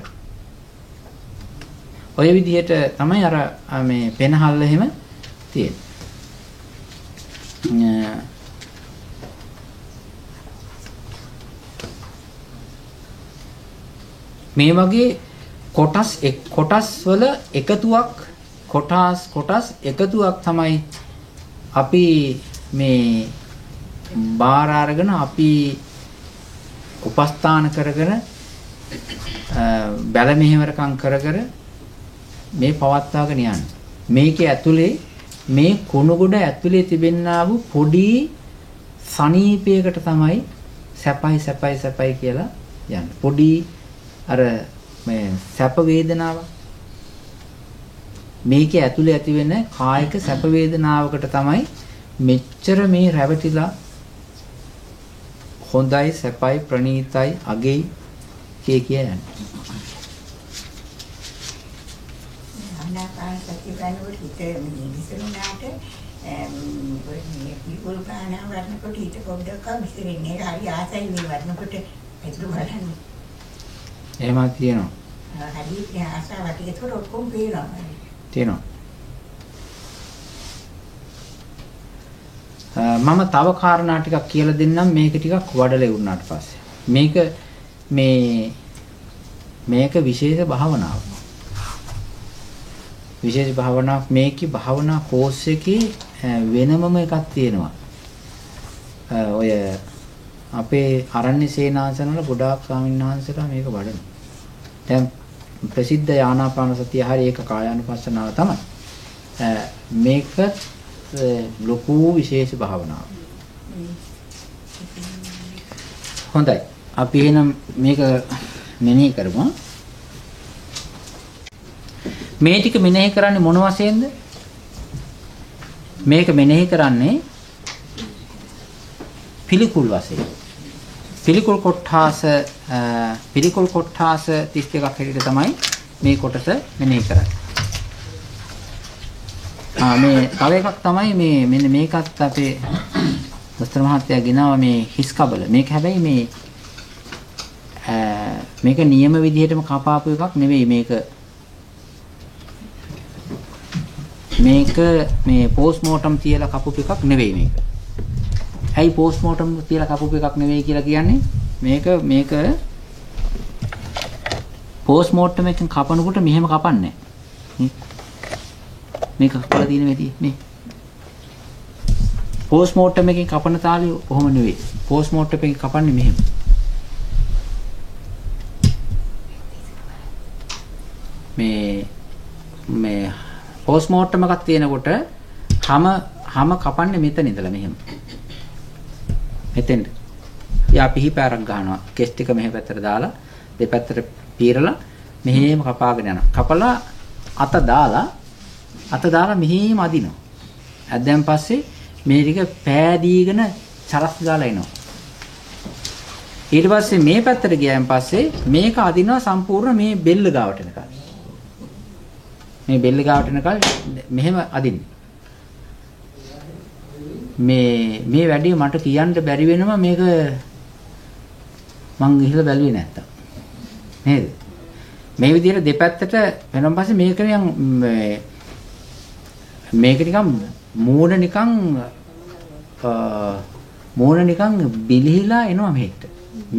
ඔය විදිහට තමයි අර මේ පෙනහල්ල එහෙම තියෙන්නේ. මේ වගේ කොටස් වල එකතුවක් කොටස් එකතුවක් තමයි අපි මේ බාර අරගෙන අපි උපස්ථාන කරගෙන බැල මෙහෙවරකම් කර මේ පවත්වාගෙන යන්නේ. මේකේ ඇතුලේ මේ කුණුගොඩ ඇතුලේ තිබෙන්නා වූ පොඩි සනීපයකට තමයි සැපයි කියලා යන්නේ. පොඩි අර මේ සැප වේදනාව මේකේ ඇතුලේ ඇති වෙන කායික සැප වේදනාවකට තමයි මෙච්චර මේ රැවටිලා හොඳයි සැපයි ප්‍රණීතයි අගෙයි කියන්නේ. ආනාපාන සති බලනකොට හිත විසිරුණාට මේ පිපුල් ප්‍රාණායාම කරනකොට හිත පොඩ්ඩක් විසිරෙන්නේ. හරි ආසයි මේ වඩනකොට ඇතුළු බලන්න. එහෙමත් තියෙනවා. හරි ආසාවට ඒක ඔක්කොම පේනවා. තියෙනවා. මම තව කාරණා ටිකක් කියලා දෙන්නම් මේක ටිකක් වඩලේ වුණාට පස්සේ. මේක විශේෂ භාවනාවක්. විශේෂ භාවනාවක් මේකේ භාවනා කෝස් එකේ වෙනමම එකක් තියෙනවා. ඔය අපේ අරණ්‍ය සේනාසනවල ගොඩාක් ස්වාමීන් වහන්සේලා මේක වඩනවා. දැන් ප්‍රසිද්ධ ආනාපාන සතිය හරිය ඒක කායානුපස්සනාව තමයි. මේක ලොකු විශේෂ භාවනාවක්. හොඳයි. අපි එහෙනම් මේක මෙනෙහි කරමු. මේ ටික මෙනෙහි කරන්නේ මොන වශයෙන්ද? මේක මෙනෙහි කරන්නේ පිළිකුල් වශයෙන්. පිළිකුල් කොට්ඨාස 32ක් හැටියට තමයි මේ කොටස මෙනෙහි කරන්නේ. මේ තව එකක් තමයි මේ මෙන්න මේකත් අපේ දොස්තර මහත්තයා ගෙනාවා මේ හිස් කබල. මේක හැබැයි මේක නියම විදිහටම කපාපු එකක් නෙවෙයි මේක මේ පෝස්ට්මෝටම් තියලා කපපු එකක් නෙවෙයි මේක. ඇයි පෝස්ට්මෝටම් තියලා කපපු එකක් නෙවෙයි කියලා කියන්නේ? මේක පෝස්ට්මෝටම් එකෙන් කපනකොට මෙහෙම කපන්නේ නැහැ. මේක කපලා තියෙන වෙදී මේ පෝස්ට්මෝටම් එකෙන් කපන තාලෙ කොහොම නෙවෙයි. පෝස්ට්මෝටම් එකෙන් කපන්නේ මෙහෙම. මේ පෝස්ට්මෝටම් එකක් තියෙනකොට හැම කපන්නේ මෙතන ඉඳලා මෙහෙම. මෙතෙන්ට. යා පිහිපෑරක් ගන්නවා. කෙස් ටික මෙහෙ පැත්තට දාලා දෙපැත්තට පීරලා මෙහෙම කපාගෙන යනවා. කපලා අත දාලා මෙහෙම අදිනවා. ඇද්දන් පස්සේ මේ ටික පෑදීගෙන චරස් දාලා එනවා. ඊට පස්සේ මේ පැත්තට ගියාන් පස්සේ මේක අදිනවා සම්පූර්ණ මේ බෙල්ල ගාවට එනකල්. මේ බෙල්ල ගාවට එනකල් මෙහෙම අදින්නේ. මේ වැඩේ මට කියන්න බැරි වෙනවා මේක මං ගිහලා බැලුවේ නැත්තම්. නේද? මේ විදිහට දෙපැත්තට වෙනම පස්සේ මේක නිකන් මූණ නිකන් බිලිහිලා එනවා මෙහෙට.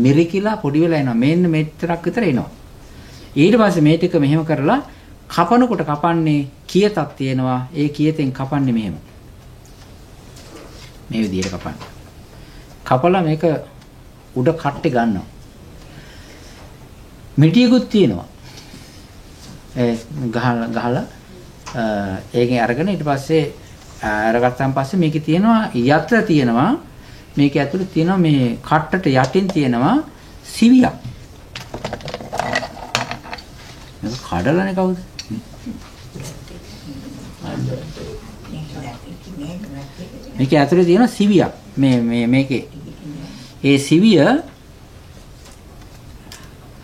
මිරිකිලා පොඩි වෙලා එනවා. මෙන්න මෙච්චරක් විතර එනවා. ඊට පස්සේ මේ ටික මෙහෙම කරලා කපනකොට කපන්නේ කියතක් තියෙනවා. ඒ කියතෙන් කපන්නේ මෙහෙම. මේ විදිහට කපන්නේ. කපලා මේක උඩ කට්ටේ ගන්නවා. මිටියකුත් තියෙනවා. ගහලා ඒකෙන් අරගෙන ඊට පස්සේ අරගත්තන් පස්සේ මේකේ තියෙනවා යත්‍ර තියෙනවා. මේක ඇතුලේ තියෙනවා මේ කට්ටට යටින් තියෙනවා සිවියක්. මේක කඩලානේ කවුද? මේකේ ඇතුලේ තියෙන සිවියක්. මේකේ ඒ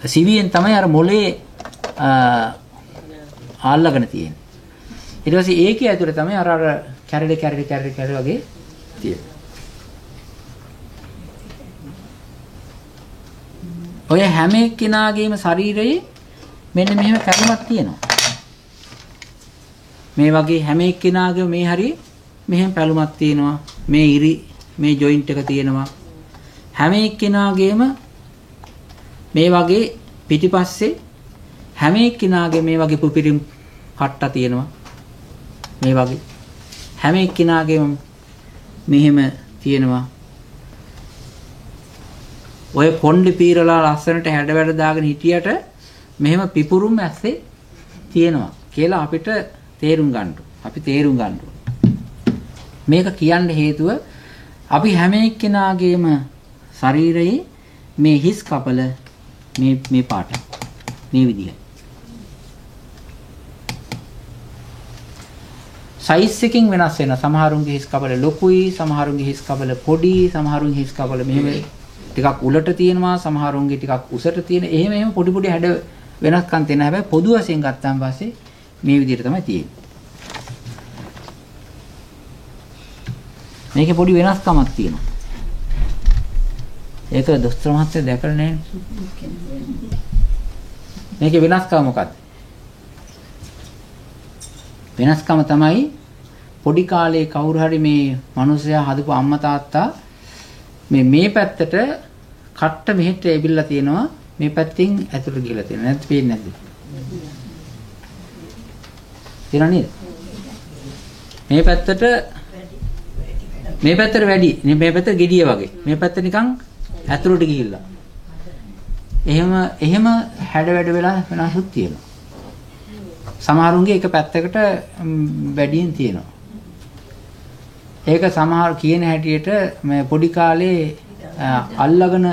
සිවියෙන් තමයි අර මොලේ ආල්ලගෙන තියෙන්නේ. ඊට පස්සේ ඒකේ ඇතුලේ තමයි අර කැරලි වගේ තියෙන්නේ. ඔය හැම එක්කෙනාගේම ශරීරයේ මෙන්න මෙහෙම කැඩුමක් තියෙනවා. මේ වගේ හැම එක්කෙනාගේම මේ හරිය මෙහෙම පැලුමක් තියෙනවා. මේ ජොයින්ට් එක තියෙනවා. හැම එක්කෙනාගේම මේ වගේ පිටිපස්සේ හැම එක්කෙනාගේ මේ වගේ පුපිරිම් කට්ට තියෙනවා. මේ වගේ හැම එක්කෙනාගේම මෙහෙම තියෙනවා. ඔය කොණ්ඩේ පීරලා ලස්සනට හැඩ වැඩ දාගෙන හිටියට මෙහෙම පිපුරුම් ඇස්සේ තියෙනවා කියලා අපිට තේරුම් ගන්න. අපි තේරුම් ගන්න. මේක කියන්න හේතුව අපි හැම එක්කෙනාගේම ශරීරයේ මේ හිස් කපල මේ පාට මේ විදිහයි. සයිස් එකකින් වෙනස් වෙනවා. සමහරුන්ගේ හිස් කපල ලොකුයි, සමහරුන්ගේ හිස් කපල පොඩි, සමහරුන්ගේ හිස් කපල මෙහෙම ටිකක් උලට තියෙනවා, සමහරුන්ගේ ටිකක් උසට තියෙන. එහෙම පොඩි හැඩ වෙනස්කම් තියෙනවා. හැබැයි පොදු වශයෙන් ගත්තාන් පස්සේ මේ විදිහට තමයි තියෙන්නේ. මේකේ පොඩි වෙනස්කමක් තියෙනවා. ඒක දොස්තර මහත්තයා දැකලා නැහැ. මේකේ වෙනස්කම මොකක්ද? වෙනස්කම තමයි පොඩි කාලේ කවුරු හරි මේ මිනිස්සයා හදපු අම්මා තාත්තා මේ පැත්තට කට්ට මෙහෙට ඇවිල්ලා තියෙනවා මේ පැත්තෙන් ඇතුළට ගිහලා තියෙනවා. නැත්නම් පේන්නේ නැද්ද? තියෙනව නේද? මේ පැත්තට වැඩි. මේ පැත්ත gediya වගේ. මේ පැත්ත නිකන් ඇතුළට ගිහිල්ලා. එහෙම හැඩ වැඩ වෙලා වෙනසක් තියෙනවා. සමහරුන්ගේ එක පැත්තකට වැඩියෙන් තියෙනවා. ඒක සමහර කියන හැටියට මේ පොඩි කාලේ අල්ලගෙන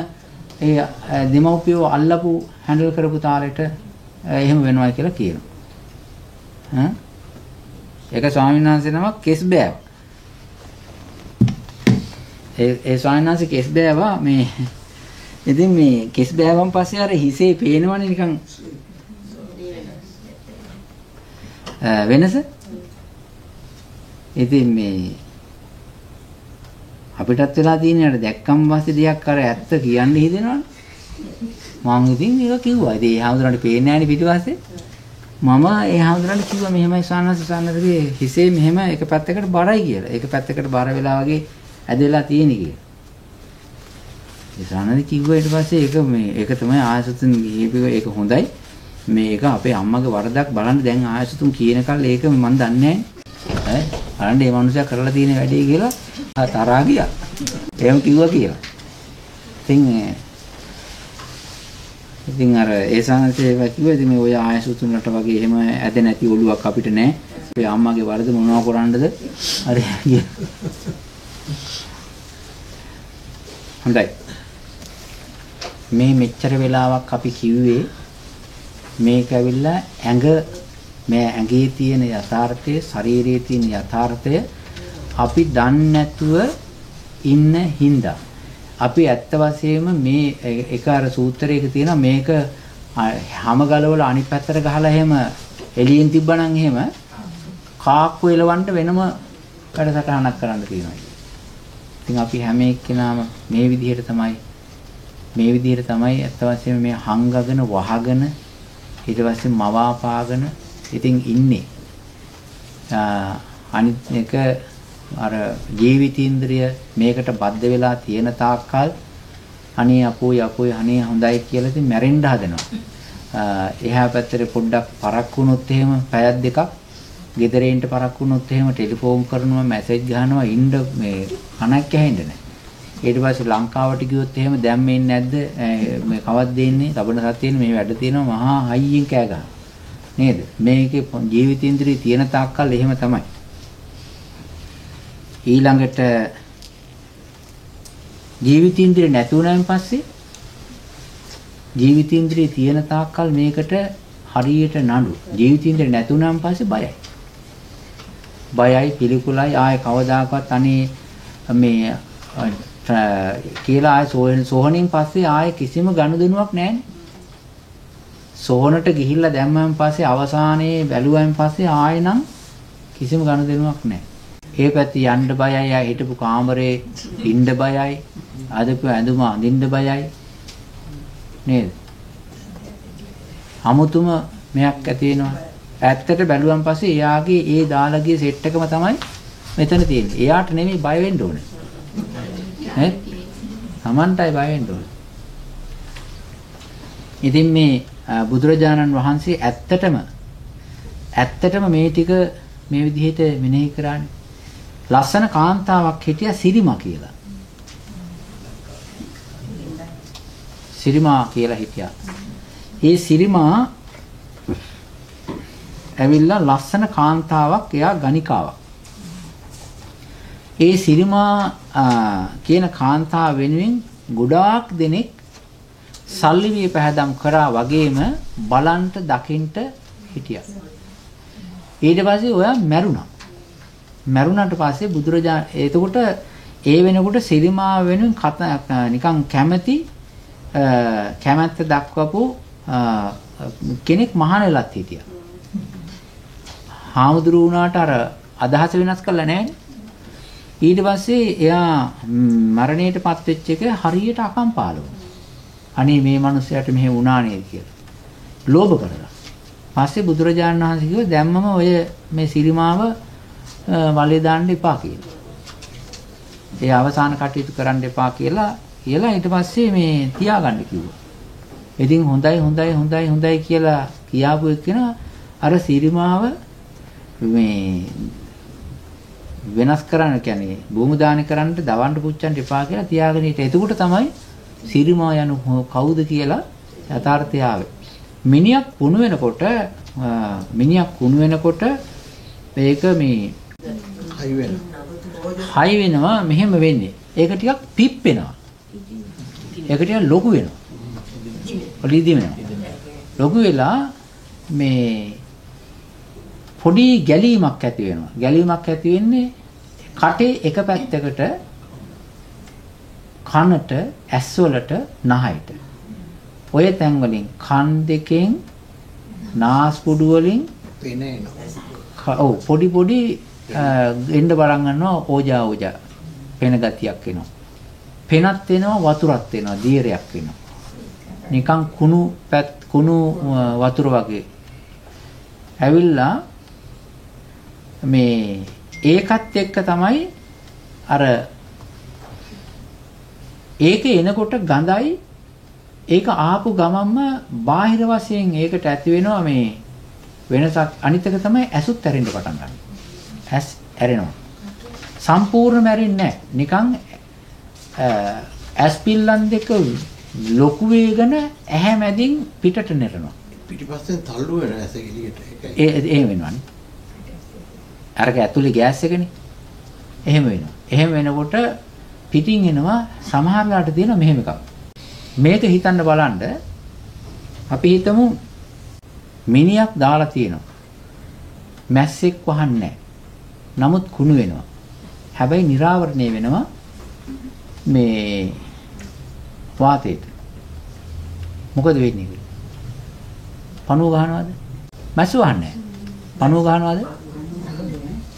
ඒ දෙමව්පියෝ අල්ලපු හැන්ඩල් කරපු තාලෙට එහෙම වෙනවා කියලා කියනවා. ඒක ස්වාමීන් වහන්සේ නමක් කෙස් බෑව. ඒ ස්වාමීන් වහන්සේ කෙස් බෑවා මේ ඉතින් මේ කෙස් බෑවන් පස්සේ අර හිසේ පේනවනේ නිකන් වෙනස. ඉතින් මේ අපිටත් වෙලා තියෙන අර දැක්කම් පස්සේ දෙයක් අර ඇත්ත කියන්න හිතෙනවනේ. මම ඉතින් ඒක කිව්වා. ඉතින් ඒ හාමුදුරන්ට පේන්නේ නැහැනේ පිටිපස්සේ. මම ඒ හාමුදුරන්ට කිව්වා මෙහෙමයි සානසගේ හිසේ මෙහෙම එක පැත්තකට බරයි කියලා. ඒක පැත්තකට බර වෙලා වගේ ඇදලා තියෙන කියලා. ඒ සානද කිව්වා ඊට පස්සේ ඒක තමයි ආයසතුන් ගිහිපු ඒක හොඳයි. මේක අපේ අම්මගේ වරදක් බලන්න දැන් ආයසතුන් කියන කල් ඒක මම දන්නේ නැහැ. බලන්න මේ මිනිස්සයා කරලා තියෙන වැඩේ කියලා තරහා ගියා. එහෙම කිව්වා කියලා. ඉතින් අර ඒ සානසේ කිව්වා ඉතින් මේ ඔය ආයසතුන්ලට වගේ එහෙම ඇද නැති ඔළුවක් අපිට නැහැ. ඔය අම්මගේ වරද මොනවා කරන්නද? හරි. හොඳයි. මේ මෙච්චර වෙලාවක් අපි කිව්වේ මේක ඇවිල්ලා මේ ඇඟේ තියෙන යථාර්ථය, ශරීරයේ තියෙන යථාර්ථය අපි දන්නේ නැතුව ඉන්න හින්දා අපි ඇත්ත වශයෙන්ම මේ එක අර සූත්‍රයක තියෙනවා මේක හැම ගලවල අනිත් පැත්තට ගහලා එහෙම එළියෙන් තිබ්බනම් එහෙම කාක්කු එලවන්න වෙනම වැඩසටහනක් කරන්න තියෙනවා. ඉතින් අපි හැම එක්කෙනාම මේ විදිහට තමයි ඇත්ත වශයෙන්ම මේ හංගගෙන වහගෙන ඊට පස්සේ මවාපාගෙන ඉතින් ඉන්නේ. අනිත් එක අර ජීවිතේන්ද්‍රය මේකට බද්ධ වෙලා තියෙන තාක්කල් අනේ අපෝයි අනේ හොඳයි කියලා ඉතින් මැරෙන්න හදනවා. එහා පැත්තේ පොඩ්ඩක් පරක් වුණොත් එහෙම පැයක් දෙකක් ගෙදරින්ට පරක් වුණොත් එහෙම ටෙලිෆෝන් කරනවා මැසේජ් ගහනවා ඉන්න මේ කණක් ඇහෙන්නේ නැහැ. ඊට පස්සේ ලංකාවට ගියොත් එහෙම දැන් මේ නැද්ද මේ කවද්ද එන්නේ ලබන සතියේ මේ වැඩ තියෙනවා මහා හයියෙන් කෑ ගහනවා නේද මේකේ ජීවිතේන්ද්‍රය තියෙන තාක්කල් එහෙම තමයි ඊළඟට ජීවිතේන්ද්‍රය නැතුණාන් පස්සේ ජීවිතේන්ද්‍රය තියෙන තාක්කල් මේකට හරියට නඩු ජීවිතේන්ද්‍රය නැතුණාන් පස්සේ බයයි පිළිකුලයි ආය කවදාකවත් අනේ මේ කියලා ආය සෝහණින් පස්සේ ආය කිසිම ගනුදෙනුවක් නැහැනේ. සෝහනට ගිහිල්ලා දැම්මන් පස්සේ අවසානයේ බැලුවෙන් පස්සේ ආය නම් කිසිම ගනුදෙනුවක් නැහැ. ඒ පැත්තේ යන්න බයයි, ආ හිටපු කාමරේ ඉන්න බයයි, අදපු ඇඳුම අඳින්න බයයි. නේද? අමුතුම මෙයක් ඇති වෙනවා. ඇත්තට බැලුවන් පස්සේ එයාගේ ඒ දාලා ගිය සෙට් එකම තමයි මෙතන තියෙන්නේ. එයාට නෙමෙයි බය වෙන්න ඕනේ. ඈ Tamanටයි බය වෙන්න ඕනේ. ඉතින් මේ බුදුරජාණන් වහන්සේ ඇත්තටම මේ ටික මේ විදිහට මෙනෙහි කරානේ. ලස්සන කාන්තාවක් හිටියා සිරිමා කියලා. සිරිමා කියලා හිටියා. ඒ සිරිමා ඇවිල්ලා ලස්සන කාන්තාවක් එයා ගණිකාවක්. ඒ සිරිමා කියන කාන්තාව වෙනුවෙන් ගොඩාක් දෙනෙක් සල්ලි විය පැහැදම් කරා වගේම බලන්ට දකින්ට හිටියා. ඊට පස්සේ ඔයා මැරුණා. මැරුණාට පස්සේ එතකොට ඒ වෙනකොට සිරිමා වෙනුවෙන් නිකන් කැමැත්ත දක්වපු කෙනෙක් මහානෙලත් හිටියා. හාමුදුරු වුණාට අර අදහස වෙනස් කළා නෑනේ. ඊට පස්සේ එයා මරණයටපත් වෙච්ච එක හරියට අකම්පාල වුණා. අනේ මේ මිනිහයාට මෙහෙම වුණා නේද කියලා. ලෝභ කරලා. පස්සේ බුදුරජාණන් වහන්සේ කිව්වා දැම්මම ඔය මේ සිරිමාව වලේ දාන්න එපා කියලා. ඒ අවසාන කටයුතු කරන්න එපා කියලා ඊට පස්සේ මේ තියාගන්න කිව්වා. ඉතින් හොඳයි කියලා කියාපු එක්කෙනා අර සිරිමාව මේ වෙනස් කරන්න කියන්නේ භූමි දාන කරන්න දවන්න පුච්චන්න එපා කියලා තියාගෙන හිටියා. එතකොට තමයි සිරිමා යනු කවුද කියලා යථාර්ථය ආවේ. මිනිහක් කුණු වෙනකොට මේක මේ හයි වෙනවා මෙහෙම වෙන්නේ. ඒක ටිකක් පිප්පෙනවා. ඒක ටිකක් ලොකු වෙනවා. ඔලිදි වෙනවා. ලොකු වෙලා මේ පොඩි ගැලීමක් ඇති වෙනවා. ගැලීමක් ඇති වෙන්නේ කටේ එක පැත්තකට කනට, ඇස්වලට, නහයට. ඔය තැන් වලින් කන් දෙකෙන් නාස්පුඩු වලින් පෙනෙනවා. ඔව් පොඩි එන්න බලන් ගන්නවා ඕජා පෙන ගතියක් එනවා. පෙනත් එනවා වතුරත් එනවා දීරයක් එනවා. නිකන් කුණු වතුර වගේ. ඇවිල්ලා මේ ඒකත් එක්ක තමයි අර ඒක එනකොට ගඳයි ඒක ආපු ගමන්ම බාහිර වශයෙන් ඒකට ඇති වෙනවා මේ වෙනසක්. අනිත් එක තමයි ඇසුත් ඇරෙන්න පටන් ගන්නවා. ඇස් ඇරෙනවා. සම්පූර්ණයෙන්ම ඇරෙන්නේ නැහැ. නිකන් ඇස් පිල්ලන් දෙක ලොකු වේගන ඇහැ මැදින් පිටට නෙරනවා. පිටිපස්සෙන් තල්ලු වෙන ඇස එළියට ඒකයි. ඒ වෙනවනේ. අරක ඇතුලේ ගෑස් එකනේ. එහෙම වෙනවා. එහෙම වෙනකොට පිටින් එනවා සමහරලාට තියෙන මෙහෙම එකක්. මේක හිතන්න බලන්න අපි හිතමු මිනිහක් දාලා තියෙනවා. මැස්සෙක් වහන්නේ නැහැ. නමුත් කුණු වෙනවා. හැබැයි නිරාවරණය වෙනවා මේ වාතයට. මොකද වෙන්නේ? පණුව ගහනවද? මැස්ස වහන්නේ නැහැ. පණුව ගහනවද?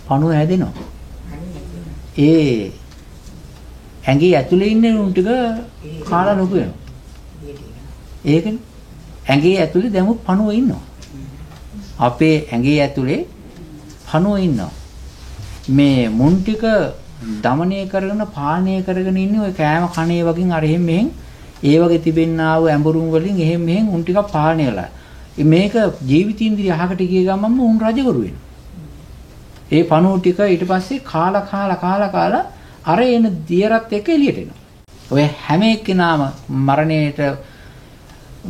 පණුව හැදෙනවා. ඒ ඇඟේ ඇතුලේ ඉන්න උන් ටික කාලා ලොකු වෙනවා. ඒකනේ. ඇඟේ ඇතුලේ දැමුත් පණුව ඉන්නවා. අපේ ඇඟේ ඇතුලේ පණුව ඉන්නවා. මේ මුන් ටික දමනය කරගෙන පාලනය කරගෙන ඉන්නේ ඔය කෑම කණේ වගේ අර එහෙම මෙහෙන් ඒ වගේ තිබෙන්නා වූ ඇඹරුම් වලින් එහෙම මෙහෙන් උන් ටික පාලනය කළා. මේක ජීවිතීන්ද්‍රිය අහකට ගිය ගමන්ම උන් රජවරු වෙනවා. ඒ පණුව ටික ඊට පස්සේ කාලා අර එන දියරත් එක්ක එළියට එනවා. ඔය හැම එක්කෙනාම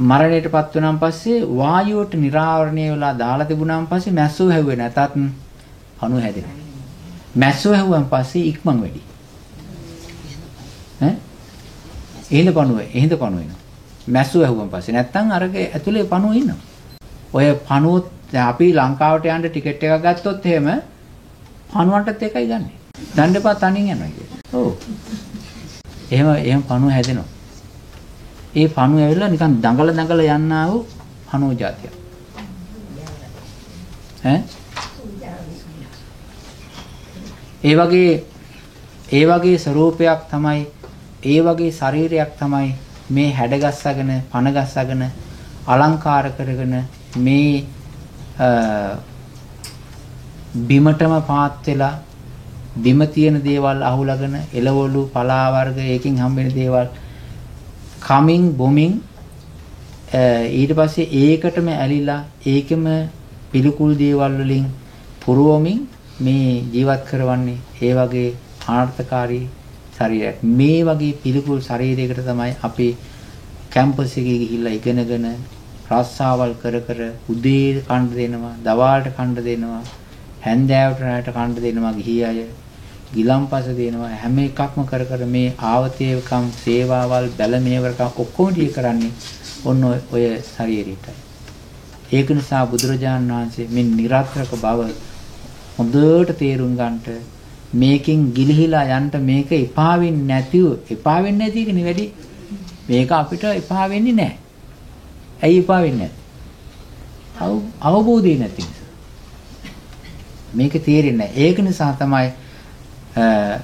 මරණයටපත් වුණාන් පස්සේ වායුවට නිරාවරණය වෙලා දාලා තිබුණාන් පස්සේ මැස්සෝ හැව්වේ නැතත් පණුව හැදෙනවා. මැස්සෝ හැව්වන් පස්සේ ඉක්මන් වැඩි. එහෙඳ පණුව එනවා. මැස්සෝ හැව්වන් පස්සේ නැත්තම් අරක ඇතුලේ පණුව ඉන්නවා. ඔය පණුව අපි ලංකාවට යන්න ටිකට් එකක් ගත්තොත් එහෙම පණුවන්ටත් එකයි ගන්නෙ. දණ්ඩපා තනින් යනවා කියන්නේ. ඔව්. එහෙම පණුව හැදෙනවා. ඒ පණුව ඇවිල්ලා නිකන් දඟල යන්නා වූ පණුව జాතියක්. ඒ වගේ ස්වરૂපයක් තමයි ඒ වගේ ශරීරයක් තමයි මේ හැඩගස්සගෙන පනගස්සගෙන අලංකාර කරගෙන මේ බිමටම පාත් වෙලා බිම තියෙන දේවල් අහුලගෙන එළවලු පලා වර්ග ඒකෙන් හම්බෙන දේවල් කමින් බොමින් ඊට පස්සේ ඒකටම ඇලිලා ඒකෙම පිළිකුල් දේවල් වලින් පුරවමින් මේ ජීවත් කරවන්නේ ඒ වගේ ආර්ථකාරී ශරීරයක්. මේ වගේ පිළිකුල් ශරීරයකට තමයි අපි කැම්පස් එකේ ගිහිල්ලා ඉගෙනගෙන රස්සාවල් කර උදේ කන්න දෙනවා, දවාලට කන්න දෙනවා, හැන්දෑවට රැට කන්න දෙනවා ගිහි අය, ගිලම්පස දෙනවා. හැම එකක්ම කර මේ ආවතේකම් සේවාවල් බැල මේවරකම් ඔක්කොම ටික කරන්නේ ඔන්න ඔය ශරීරයටයි. ඒක නිසා බුදුරජාණන් වහන්සේ මේ නිරාත්‍රක බව හොඳට තේරුම් ගන්නට මේකෙන් ගිලිහිලා යන්න මේක එපා වෙන්නේ නැතිව එපා වෙන්නේ නැති එකනේ වැඩි. මේක අපිට එපා වෙන්නේ නැහැ. ඇයි එපා වෙන්නේ නැත්තේ? අවබෝධය නැති නිසා. මේක තේරෙන්නේ නැහැ. ඒක නිසා තමයි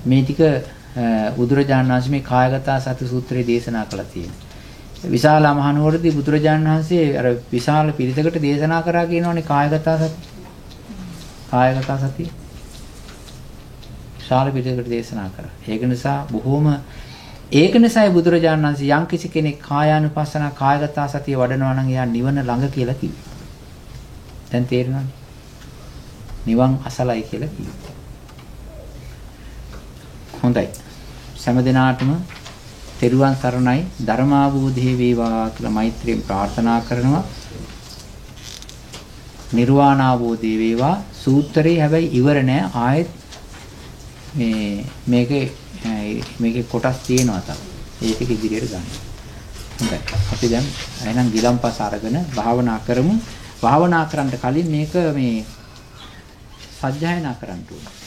මේ ටික බුදුරජාණන් වහන්සේ මේ කායගත සති සූත්‍රයේ දේශනා කළා තියෙන්නේ. විශාල මහනුවරදී බුදුරජාණන් වහන්සේ අර විශාල පිරිසකට දේශනා කරා කියනෝනේ කායගත සති. කායගත සතිය. විශාල පිරිසකට දේශනා කරා. ඒක නිසා ඒක නිසායි බුදුරජාණන් වහන්සේ යම් කිසි කෙනෙක් කායානුපස්සන කායගත සතිය වඩනවා නම් එයා නිවන ළඟ කියලා කිව්වා. දැන් තේරෙනවද? නිවන් අසලයි කියලා කිව්වා. හොඳයි. සෑම දිනාටම තෙරුවන් සරණයි ධර්මාභෝධේ වේවා කියලා මෛත්‍රියෙන් ප්‍රාර්ථනා කරනවා. නිර්වාණ අවබෝධේ වේවා. සූත්‍රේ හැබැයි ඉවර නෑ. ආයෙත් මේකේ කොටස් තියෙනවා තමයි. ඒක ඉදිරියට ගන්න. හොඳයි. අපි දැන් එහෙනම් ගිලම්පස අරගෙන භාවනා කරමු. භාවනා කරන්න කලින් මේක සජ්ජායනා කරන්න ඕනේ.